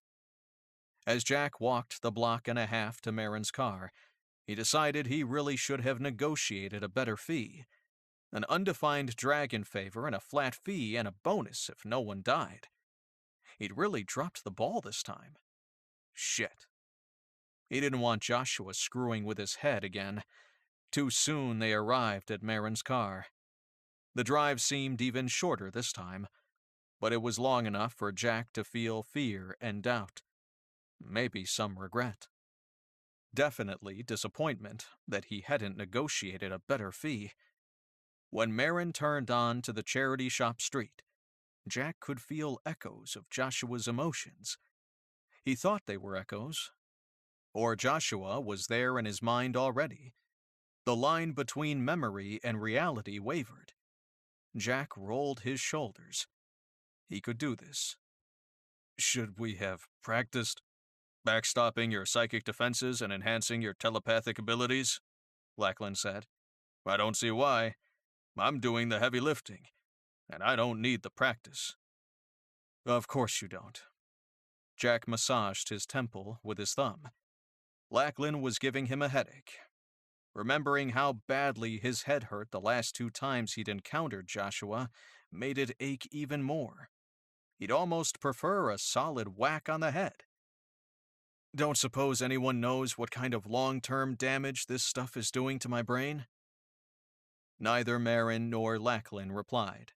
As Jack walked the block and a half to Marin's car, he decided he really should have negotiated a better fee. An undefined dragon favor and a flat fee and a bonus if no one died. He'd really dropped the ball this time. Shit. He didn't want Joshua screwing with his head again. Too soon they arrived at Marin's car. The drive seemed even shorter this time, but it was long enough for Jack to feel fear and doubt. Maybe some regret. Definitely disappointment that he hadn't negotiated a better fee. When Marin turned on to the charity shop street, Jack could feel echoes of Joshua's emotions. He thought they were echoes. Or Joshua was there in his mind already. The line between memory and reality wavered. Jack rolled his shoulders. He could do this. Should we have practiced? Backstopping your psychic defenses and enhancing your telepathic abilities? Lackland said. I don't see why. I'm doing the heavy lifting, and I don't need the practice. Of course you don't. Jack massaged his temple with his thumb. Lackland was giving him a headache. Remembering how badly his head hurt the last 2 times he'd encountered Joshua made it ache even more. He'd almost prefer a solid whack on the head. Don't suppose anyone knows what kind of long-term damage this stuff is doing to my brain? Neither Marin nor Lackland replied.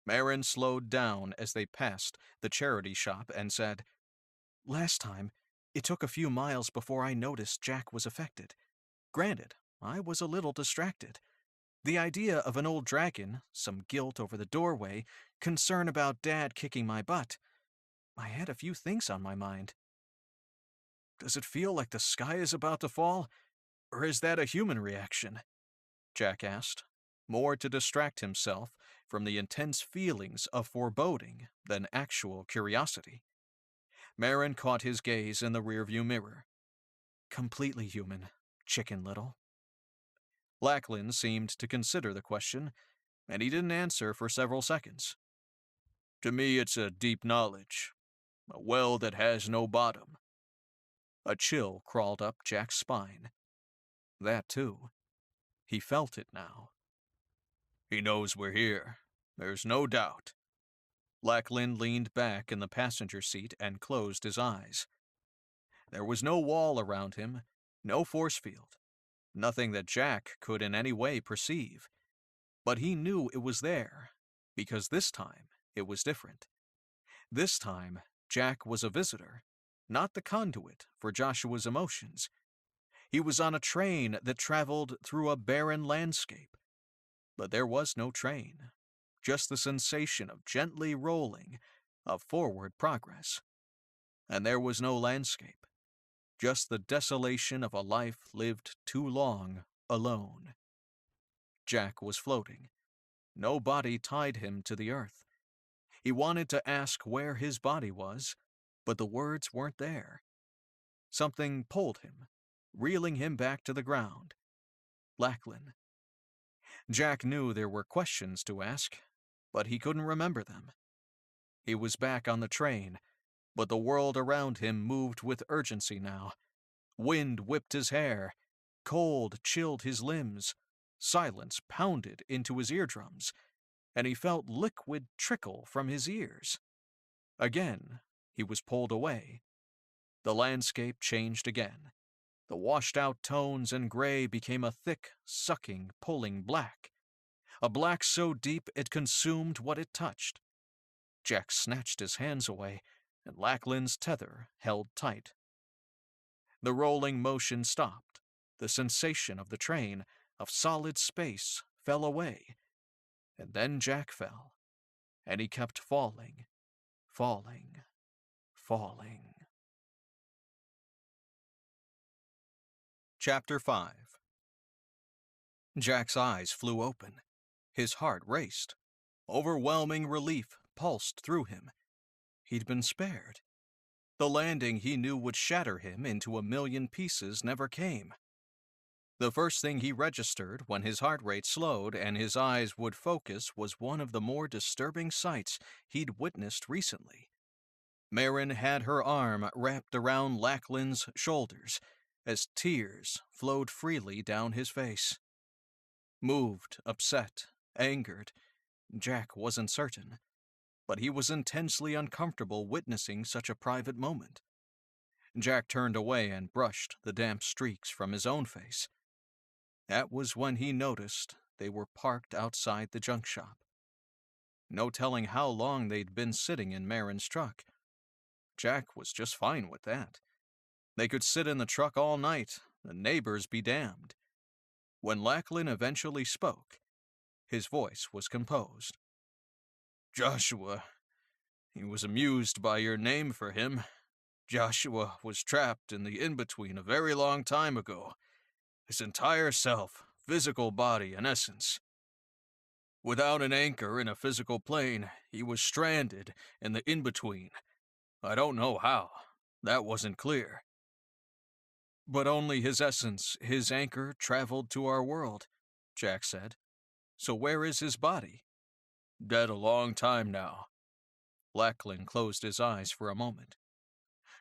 Marin slowed down as they passed the charity shop and said, Last time, it took a few miles before I noticed Jack was affected. Granted, I was a little distracted. The idea of an old dragon, some guilt over the doorway, concern about Dad kicking my butt. I had a few things on my mind. Does it feel like the sky is about to fall? Or is that a human reaction? Jack asked, more to distract himself from the intense feelings of foreboding than actual curiosity. Marin caught his gaze in the rearview mirror. Completely human, Chicken Little. Lackland seemed to consider the question, and he didn't answer for several seconds. To me, it's a deep knowledge, a well that has no bottom. A chill crawled up Jack's spine. That, too. He felt it now. He knows we're here. There's no doubt. Lackland leaned back in the passenger seat and closed his eyes. There was no wall around him, no force field, nothing that Jack could in any way perceive. But he knew it was there, because this time it was different. This time, Jack was a visitor, not the conduit for Joshua's emotions. He was on a train that traveled through a barren landscape. But there was no train, just the sensation of gently rolling, of forward progress. And there was no landscape, just the desolation of a life lived too long alone. Jack was floating. No body tied him to the earth. He wanted to ask where his body was, but the words weren't there. Something pulled him, reeling him back to the ground. Lachlan. Jack knew there were questions to ask, but he couldn't remember them. He was back on the train, but the world around him moved with urgency now. Wind whipped his hair, cold chilled his limbs, silence pounded into his eardrums, and he felt liquid trickle from his ears. Again, he was pulled away. The landscape changed again. The washed-out tones and gray became a thick, sucking, pulling black. A black so deep it consumed what it touched. Jack snatched his hands away, and Lachlan's tether held tight. The rolling motion stopped. The sensation of the train, of solid space, fell away. And then Jack fell, and he kept falling, falling, falling. Chapter 5. Jack's eyes flew open. His heart raced. Overwhelming relief pulsed through him. He'd been spared. The landing he knew would shatter him into a million pieces never came. The first thing he registered when his heart rate slowed and his eyes would focus was one of the more disturbing sights he'd witnessed recently. Marin had her arm wrapped around Lachlan's shoulders as tears flowed freely down his face. Moved, upset, angered, Jack wasn't certain, but he was intensely uncomfortable witnessing such a private moment. Jack turned away and brushed the damp streaks from his own face. That was when he noticed they were parked outside the junk shop. No telling how long they'd been sitting in Marin's truck. Jack was just fine with that. They could sit in the truck all night, the neighbors be damned. When Lachlan eventually spoke, his voice was composed. "Joshua, he was amused by your name for him. Joshua was trapped in the in-between a very long time ago. His entire self, physical body and essence. Without an anchor in a physical plane, he was stranded in the in-between. I don't know how. That wasn't clear. But only his essence, his anchor, traveled to our world," Jack said. "So where is his body?" "Dead a long time now." Lachlan closed his eyes for a moment.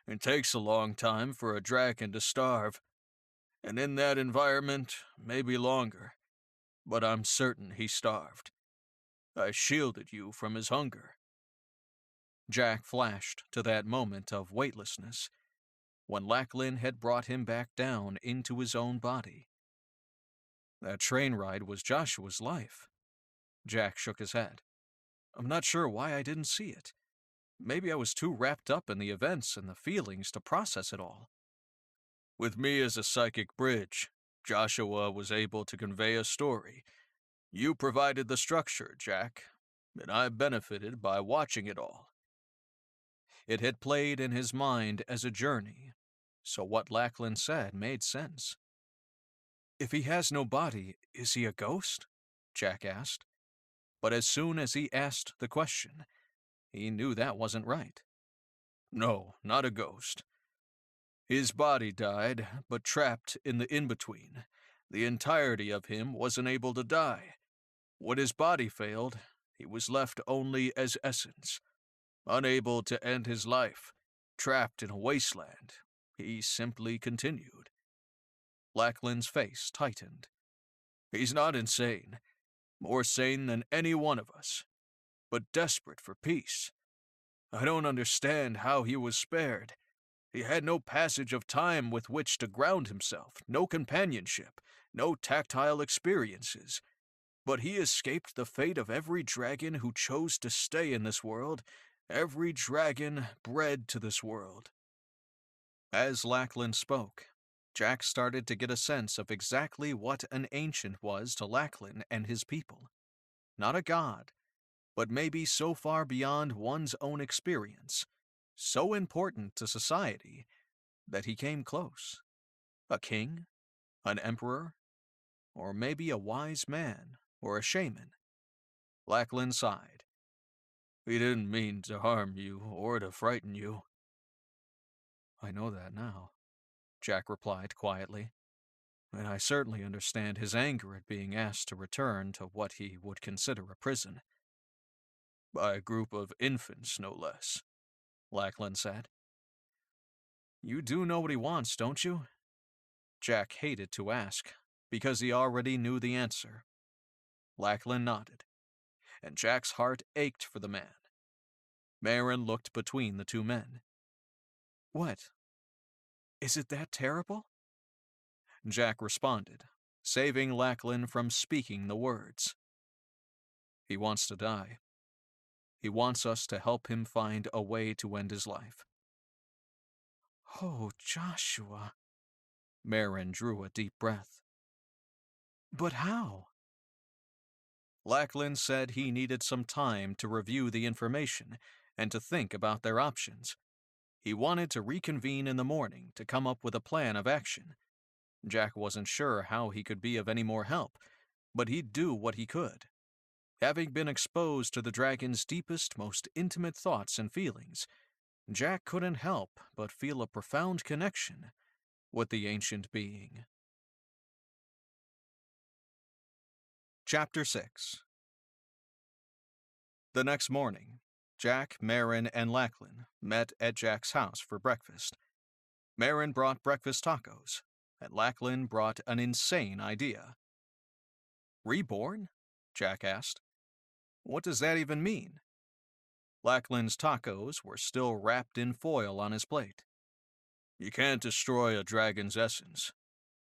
"It takes a long time for a dragon to starve. And in that environment, maybe longer. But I'm certain he starved. I shielded you from his hunger." Jack flashed to that moment of weightlessness, when Lachlan had brought him back down into his own body. That train ride was Joshua's life. Jack shook his head. "I'm not sure why I didn't see it. Maybe I was too wrapped up in the events and the feelings to process it all." "With me as a psychic bridge, Joshua was able to convey a story. You provided the structure, Jack, and I benefited by watching it all." It had played in his mind as a journey, so what Lachlan said made sense. "If he has no body, is he a ghost?" Jack asked. But as soon as he asked the question, he knew that wasn't right. "No, not a ghost. His body died, but trapped in the in-between. The entirety of him wasn't able to die. When his body failed, he was left only as essence. Unable to end his life, trapped in a wasteland, he simply continued." Lachlan's face tightened. "He's not insane. More sane than any one of us. But desperate for peace. I don't understand how he was spared. He had no passage of time with which to ground himself, no companionship, no tactile experiences. But he escaped the fate of every dragon who chose to stay in this world, every dragon bred to this world." As Lachlan spoke, Jack started to get a sense of exactly what an ancient was to Lachlan and his people. Not a god, but maybe so far beyond one's own experience, so important to society, that he came close. A king? An emperor? Or maybe a wise man or a shaman? Lachlan sighed. "He didn't mean to harm you or to frighten you." "I know that now," Jack replied quietly. and I certainly understand his anger at being asked to return to what he would consider a prison. By a group of infants, no less, Lackland said. You do know what he wants, don't you? Jack hated to ask, because he already knew the answer. Lackland nodded, and Jack's heart ached for the man. Marin looked between the two men. What? Is it that terrible? Jack responded, saving Lackland from speaking the words. He wants to die. He wants us to help him find a way to end his life. Oh, Joshua. Marin drew a deep breath. But how? Lackland said he needed some time to review the information and to think about their options. He wanted to reconvene in the morning to come up with a plan of action. Jack wasn't sure how he could be of any more help, but he'd do what he could. Having been exposed to the dragon's deepest, most intimate thoughts and feelings, Jack couldn't help but feel a profound connection with the ancient being. Chapter 6. The next morning, Jack, Marin, and Lackland met at Jack's house for breakfast. Marin brought breakfast tacos, and Lackland brought an insane idea. Reborn? Jack asked. What does that even mean? Lackland's tacos were still wrapped in foil on his plate. You can't destroy a dragon's essence.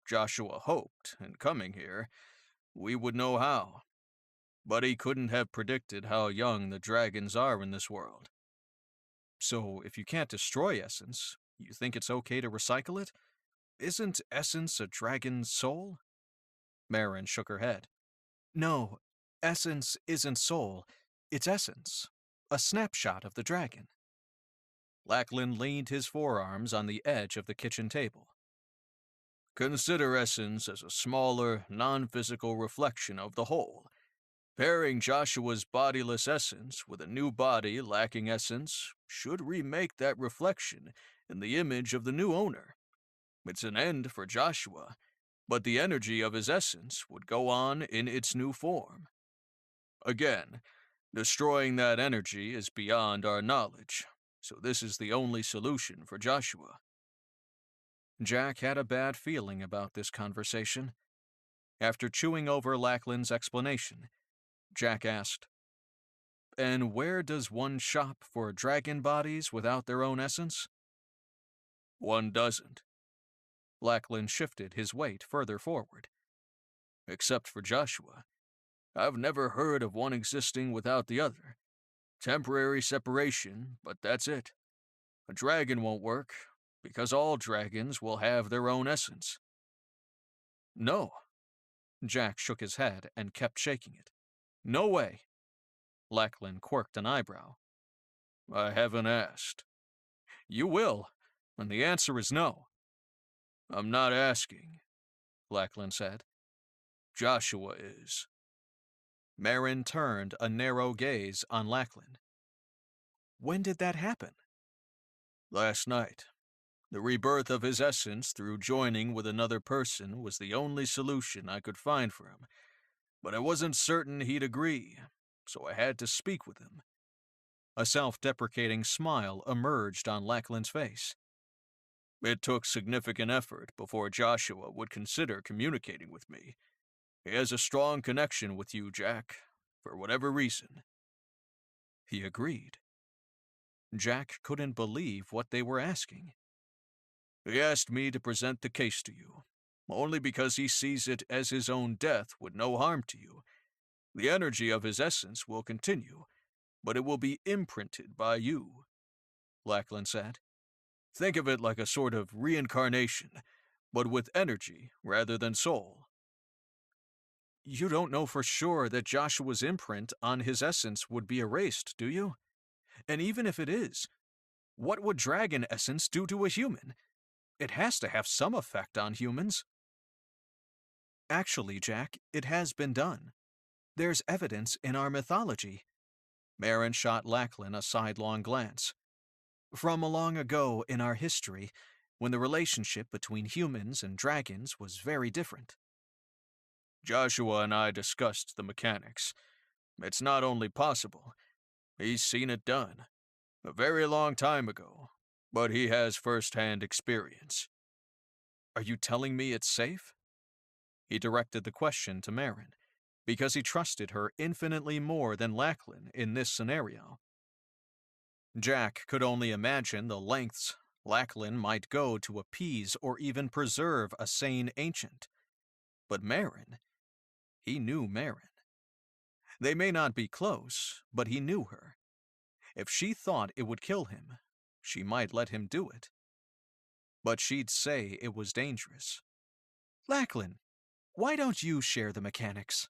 Joshua hoped, in coming here, we would know how. But he couldn't have predicted how young the dragons are in this world. So, if you can't destroy essence, you think it's okay to recycle it? Isn't essence a dragon's soul? Marin shook her head. No, essence isn't soul, it's essence. A snapshot of the dragon. Lackland leaned his forearms on the edge of the kitchen table. Consider essence as a smaller, non-physical reflection of the whole. Pairing Joshua's bodiless essence with a new body lacking essence should remake that reflection in the image of the new owner. It's an end for Joshua, but the energy of his essence would go on in its new form. Again, destroying that energy is beyond our knowledge, so this is the only solution for Joshua. Jack had a bad feeling about this conversation. After chewing over Lackland's explanation, Jack asked, And where does one shop for dragon bodies without their own essence? One doesn't. Lackland shifted his weight further forward. Except for Joshua. I've never heard of one existing without the other. Temporary separation, but that's it. A dragon won't work, because all dragons will have their own essence. No. Jack shook his head and kept shaking it. No way. Lackland quirked an eyebrow. I haven't asked. You will, and the answer is no. I'm not asking, Lackland said. Joshua is. Marin turned a narrow gaze on Lackland. When did that happen? Last night. The rebirth of his essence through joining with another person was the only solution I could find for him, but I wasn't certain he'd agree, so I had to speak with him. A self-deprecating smile emerged on Lackland's face. It took significant effort before Joshua would consider communicating with me. He has a strong connection with you, Jack, for whatever reason. He agreed. Jack couldn't believe what they were asking. He asked me to present the case to you, only because he sees it as his own death would no harm to you. The energy of his essence will continue, but it will be imprinted by you, Lackland said. Think of it like a sort of reincarnation, but with energy rather than soul. You don't know for sure that Joshua's imprint on his essence would be erased, do you? And even if it is, what would dragon essence do to a human? It has to have some effect on humans. Actually, Jack, it has been done. There's evidence in our mythology. Marin shot Lackland a sidelong glance. From long ago in our history, when the relationship between humans and dragons was very different. Joshua and I discussed the mechanics. It's not only possible, he's seen it done. A very long time ago, but he has first-hand experience. Are you telling me it's safe? He directed the question to Marin, because he trusted her infinitely more than Lachlan in this scenario. Jack could only imagine the lengths Lachlan might go to appease or even preserve a sane ancient. But Marin, he knew Marin. They may not be close, but he knew her. If she thought it would kill him, she might let him do it. But she'd say it was dangerous. Lachlan, why don't you share the mechanics?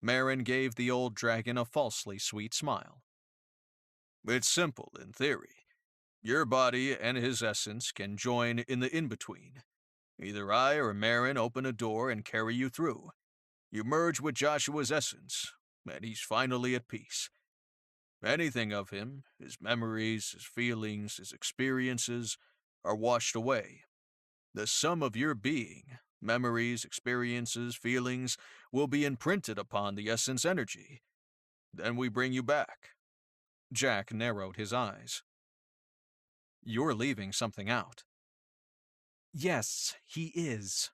Marin gave the old dragon a falsely sweet smile. It's simple in theory. Your body and his essence can join in the in-between. Either I or Marin open a door and carry you through. You merge with Joshua's essence, and he's finally at peace. Anything of him, his memories, his feelings, his experiences, are washed away. The sum of your being, memories, experiences, feelings, will be imprinted upon the essence energy. Then we bring you back. Jack narrowed his eyes. You're leaving something out. Yes, he is.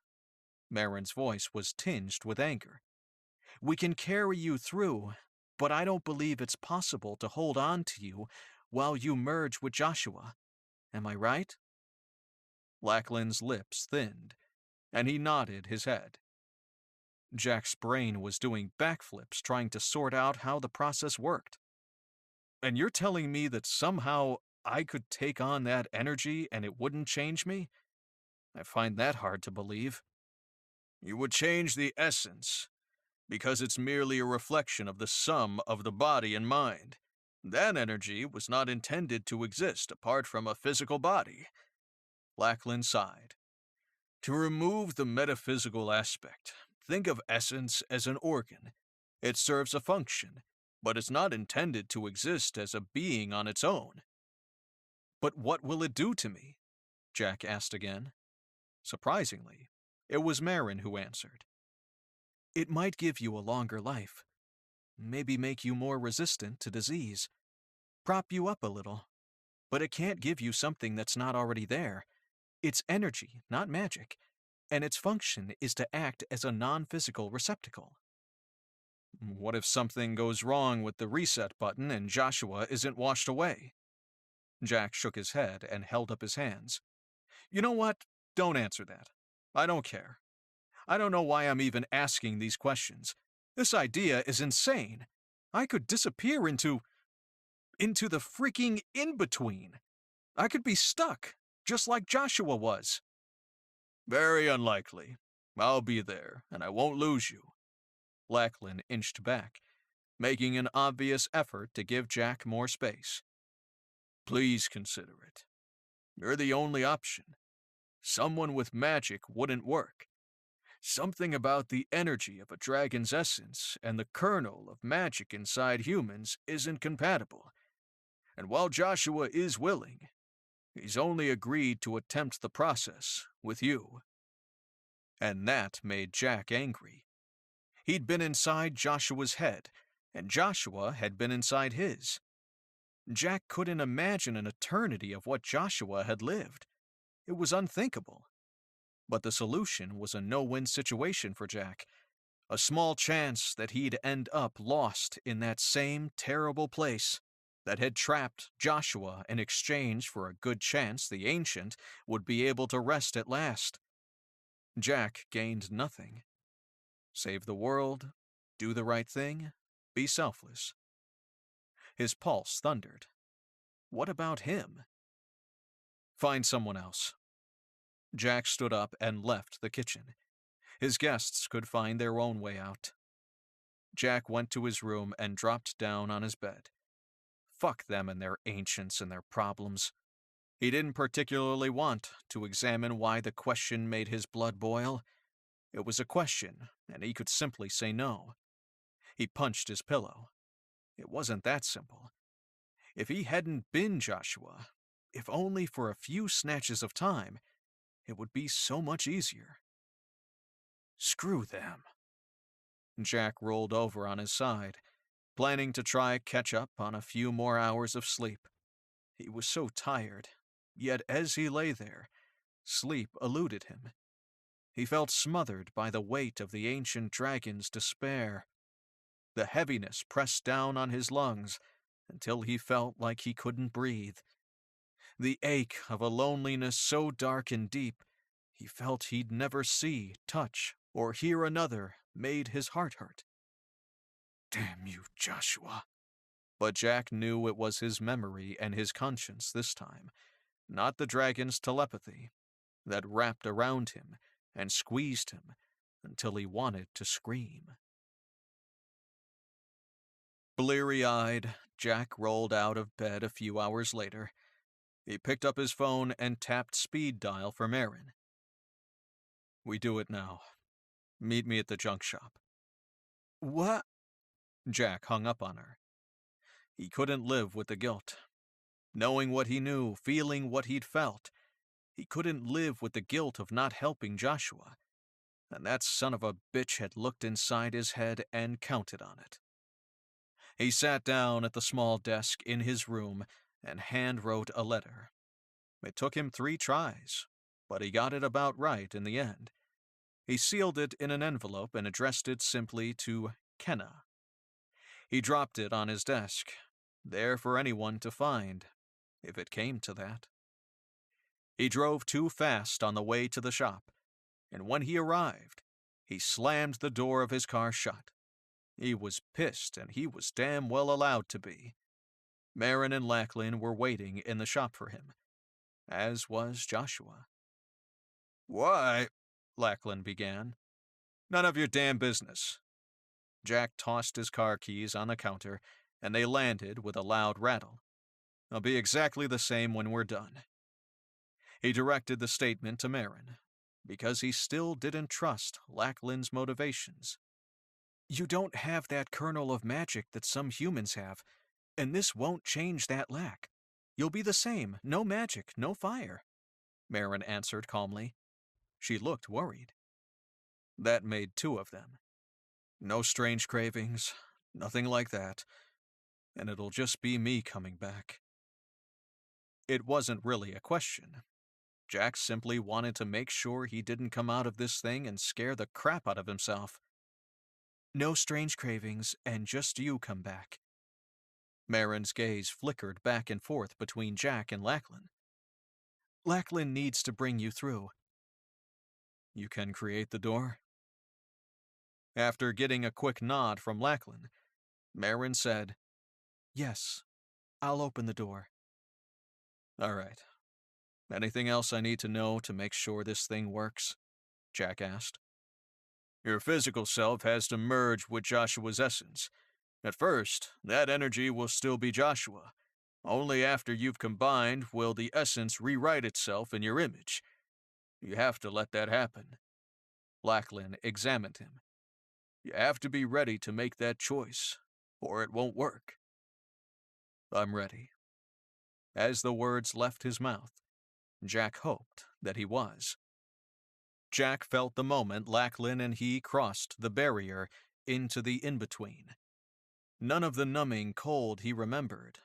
Marin's voice was tinged with anger. We can carry you through, but I don't believe it's possible to hold on to you while you merge with Joshua. Am I right? Lachlan's lips thinned, and he nodded his head. Jack's brain was doing backflips trying to sort out how the process worked. And you're telling me that somehow I could take on that energy and it wouldn't change me? I find that hard to believe. You would change the essence, because it's merely a reflection of the sum of the body and mind. That energy was not intended to exist apart from a physical body. Lachlan sighed. To remove the metaphysical aspect, think of essence as an organ. It serves a function, but it's not intended to exist as a being on its own. But what will it do to me? Jack asked again. Surprisingly, it was Marin who answered. It might give you a longer life. Maybe make you more resistant to disease. Prop you up a little. But it can't give you something that's not already there. It's energy, not magic, and its function is to act as a non-physical receptacle. What if something goes wrong with the reset button and Joshua isn't washed away? Jack shook his head and held up his hands. You know what? Don't answer that. I don't care. I don't know why I'm even asking these questions. This idea is insane. I could disappear into the freaking in-between. I could be stuck, just like Joshua was. Very unlikely. I'll be there, and I won't lose you. Lachlan inched back, making an obvious effort to give Jack more space. Please consider it. You're the only option. Someone with magic wouldn't work. Something about the energy of a dragon's essence and the kernel of magic inside humans isn't compatible. And while Joshua is willing, he's only agreed to attempt the process with you. And that made Jack angry. He'd been inside Joshua's head, and Joshua had been inside his. Jack couldn't imagine an eternity of what Joshua had lived. It was unthinkable. But the solution was a no-win situation for Jack. A small chance that he'd end up lost in that same terrible place that had trapped Joshua in exchange for a good chance the Ancient would be able to rest at last. Jack gained nothing. Save the world, do the right thing, be selfless. His pulse thundered. What about him? Find someone else. Jack stood up and left the kitchen. His guests could find their own way out. Jack went to his room and dropped down on his bed. Fuck them and their ancients and their problems. He didn't particularly want to examine why the question made his blood boil. It was a question, and he could simply say no. He punched his pillow. It wasn't that simple. If he hadn't been Joshua, If only for a few snatches of time, it would be so much easier. Screw them. Jack rolled over on his side, planning to try catch up on a few more hours of sleep. He was so tired, yet as he lay there, sleep eluded him. He felt smothered by the weight of the ancient dragon's despair. The heaviness pressed down on his lungs until he felt like he couldn't breathe. The ache of a loneliness so dark and deep, he felt he'd never see, touch, or hear another made his heart hurt. Damn you, Joshua. But Jack knew it was his memory and his conscience this time, not the dragon's telepathy, that wrapped around him and squeezed him until he wanted to scream. Bleary-eyed, Jack rolled out of bed a few hours later. He picked up his phone and tapped speed dial for Marin. We do it now. Meet me at the junk shop. What? Jack hung up on her. He couldn't live with the guilt. Knowing what he knew, feeling what he'd felt, he couldn't live with the guilt of not helping Joshua. And that son of a bitch had looked inside his head and counted on it. He sat down at the small desk in his room and hand-wrote a letter. It took him 3 tries, but he got it about right in the end. He sealed it in an envelope and addressed it simply to Kenna. He dropped it on his desk, there for anyone to find, if it came to that. He drove too fast on the way to the shop, and when he arrived, he slammed the door of his car shut. He was pissed, and he was damn well allowed to be. Marin and Lachlan were waiting in the shop for him, as was Joshua. Why? Lachlan began. None of your damn business. Jack tossed his car keys on the counter, and they landed with a loud rattle. I'll be exactly the same when we're done. He directed the statement to Marin, because he still didn't trust Lachlan's motivations. You don't have that kernel of magic that some humans have, and this won't change that lack. You'll be the same, no magic, no fire, Marin answered calmly. She looked worried. That made 2 of them. No strange cravings, nothing like that, and it'll just be me coming back. It wasn't really a question. Jack simply wanted to make sure he didn't come out of this thing and scare the crap out of himself. No strange cravings, and just you come back. Marin's gaze flickered back and forth between Jack and Lachlan. Lachlan needs to bring you through. You can create the door? After getting a quick nod from Lachlan, Marin said, Yes, I'll open the door. All right. Anything else I need to know to make sure this thing works? Jack asked. Your physical self has to merge with Joshua's essence. At first, that energy will still be Joshua. Only after you've combined will the essence rewrite itself in your image. You have to let that happen. Lachlan examined him. You have to be ready to make that choice, or it won't work. I'm ready. As the words left his mouth, Jack hoped that he was. Jack felt the moment Lachlan and he crossed the barrier into the in-between. None of the numbing cold he remembered,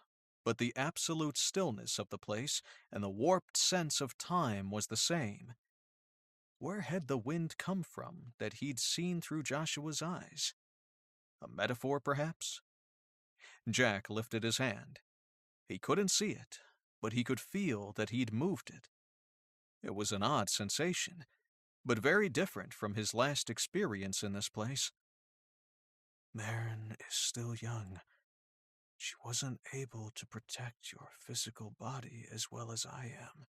but the absolute stillness of the place and the warped sense of time was the same. Where had the wind come from that he'd seen through Joshua's eyes? A metaphor, perhaps? Jack lifted his hand. He couldn't see it, but he could feel that he'd moved it. It was an odd sensation, but very different from his last experience in this place. Marin is still young. She wasn't able to protect your physical body as well as I am.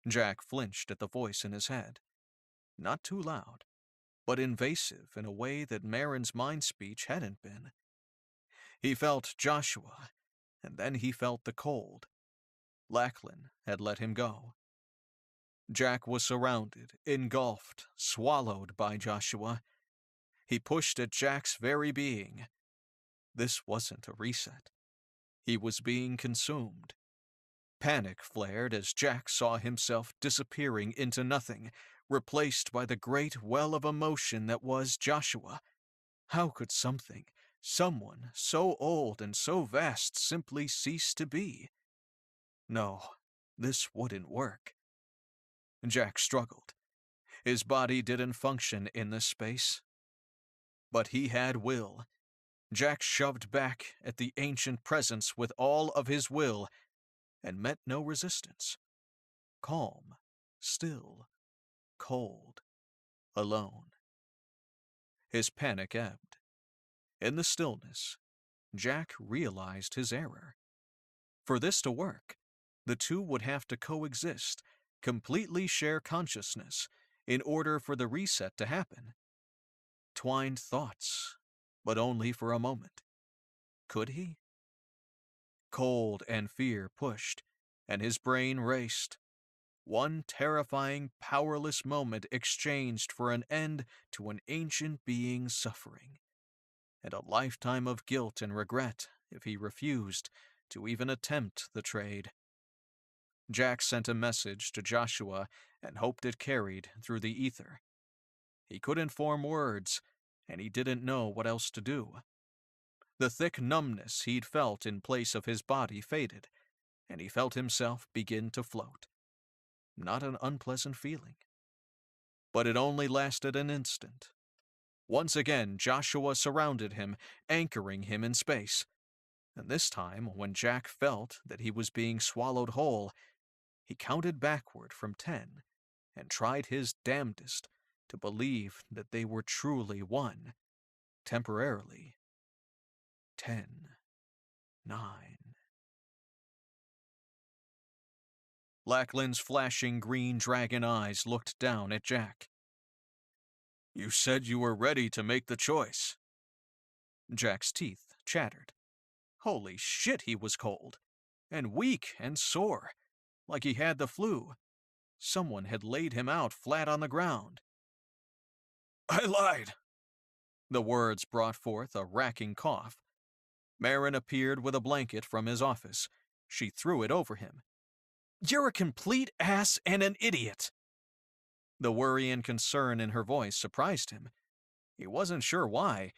Jack flinched at the voice in his head. Not too loud, but invasive in a way that Marin's mind speech hadn't been. He felt Joshua, and then he felt the cold. Lachlan had let him go. Jack was surrounded, engulfed, swallowed by Joshua. He pushed at Jack's very being. This wasn't a reset. He was being consumed. Panic flared as Jack saw himself disappearing into nothing, replaced by the great well of emotion that was Joshua. How could someone so old and so vast simply cease to be? No, this wouldn't work. Jack struggled. His body didn't function in this space. But he had will. Jack shoved back at the ancient presence with all of his will and met no resistance. Calm, still, cold, alone. His panic ebbed. In the stillness, Jack realized his error. For this to work, the two would have to coexist, completely share consciousness, in order for the reset to happen. Twined thoughts, but only for a moment. Could he? Cold and fear pushed, and his brain raced. One terrifying, powerless moment exchanged for an end to an ancient being's suffering, and a lifetime of guilt and regret if he refused to even attempt the trade. Jack sent a message to Joshua and hoped it carried through the ether. He couldn't form words, and he didn't know what else to do. The thick numbness he'd felt in place of his body faded, and he felt himself begin to float. Not an unpleasant feeling. But it only lasted an instant. Once again, Joshua surrounded him, anchoring him in space. And this time, when Jack felt that he was being swallowed whole, he counted backward from 10 and tried his damnedest to believe that they were truly one, temporarily. 10, 9. Lackland's flashing green dragon eyes looked down at Jack. "You said you were ready to make the choice." Jack's teeth chattered. Holy shit, he was cold. And weak and sore, like he had the flu. Someone had laid him out flat on the ground. "I lied." The words brought forth a racking cough. Marin appeared with a blanket from his office. She threw it over him. "You're a complete ass and an idiot." The worry and concern in her voice surprised him. He wasn't sure why.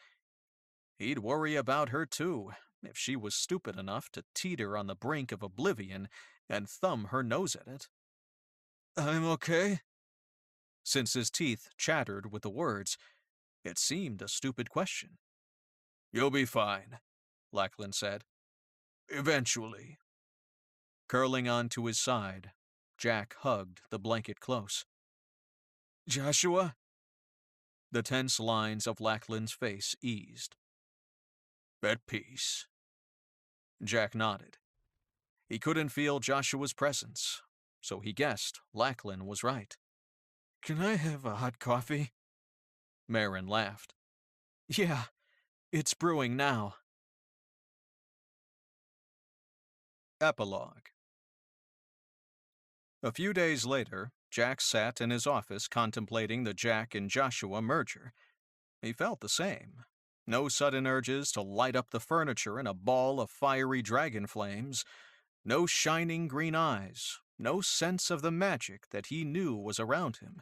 He'd worry about her too, if she was stupid enough to teeter on the brink of oblivion and thumb her nose at it. "I'm okay." Since his teeth chattered with the words, it seemed a stupid question. "You'll be fine," Lackland said. "Eventually." Curling onto his side, Jack hugged the blanket close. "Joshua?" The tense lines of Lackland's face eased. "At peace." Jack nodded. He couldn't feel Joshua's presence, so he guessed Lackland was right. "Can I have a hot coffee?" Marin laughed. "Yeah, it's brewing now." Epilogue. A few days later, Jack sat in his office contemplating the Jack and Joshua merger. He felt the same. No sudden urges to light up the furniture in a ball of fiery dragon flames. No shining green eyes. No sense of the magic that he knew was around him.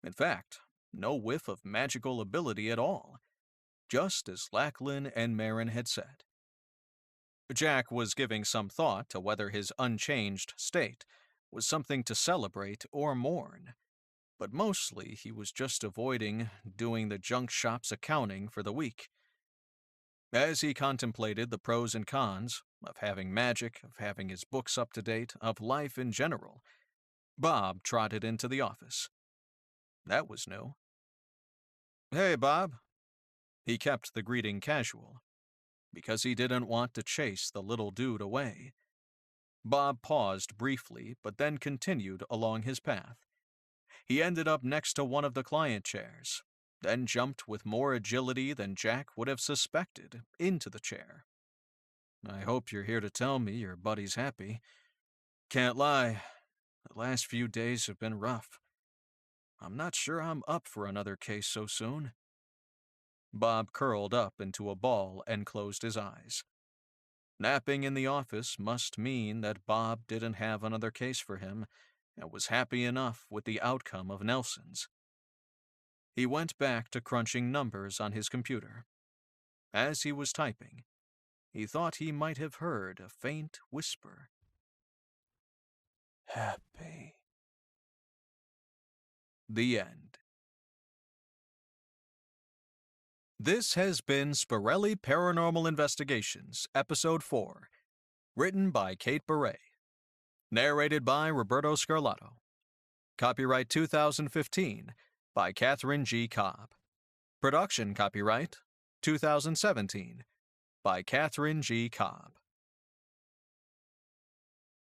In fact, no whiff of magical ability at all. Just as Lackland and Marin had said. Jack was giving some thought to whether his unchanged state was something to celebrate or mourn. But mostly he was just avoiding doing the junk shop's accounting for the week. As he contemplated the pros and cons of having magic, of having his books up to date, of life in general, Bob trotted into the office. That was new. "Hey, Bob." He kept the greeting casual, because he didn't want to chase the little dude away. Bob paused briefly, but then continued along his path. He ended up next to one of the client chairs, then jumped with more agility than Jack would have suspected into the chair. "I hope you're here to tell me your buddy's happy. Can't lie, the last few days have been rough. I'm not sure I'm up for another case so soon." Bob curled up into a ball and closed his eyes. Napping in the office must mean that Bob didn't have another case for him and was happy enough with the outcome of Nelson's. He went back to crunching numbers on his computer. As he was typing, he thought he might have heard a faint whisper. Happy. The end. This has been Spirelli Paranormal Investigations, Episode 4, written by Kate Beret. Narrated by Roberto Scarlato. Copyright 2015 by Catherine G. Cobb. Production copyright 2017 by Catherine G. Cobb.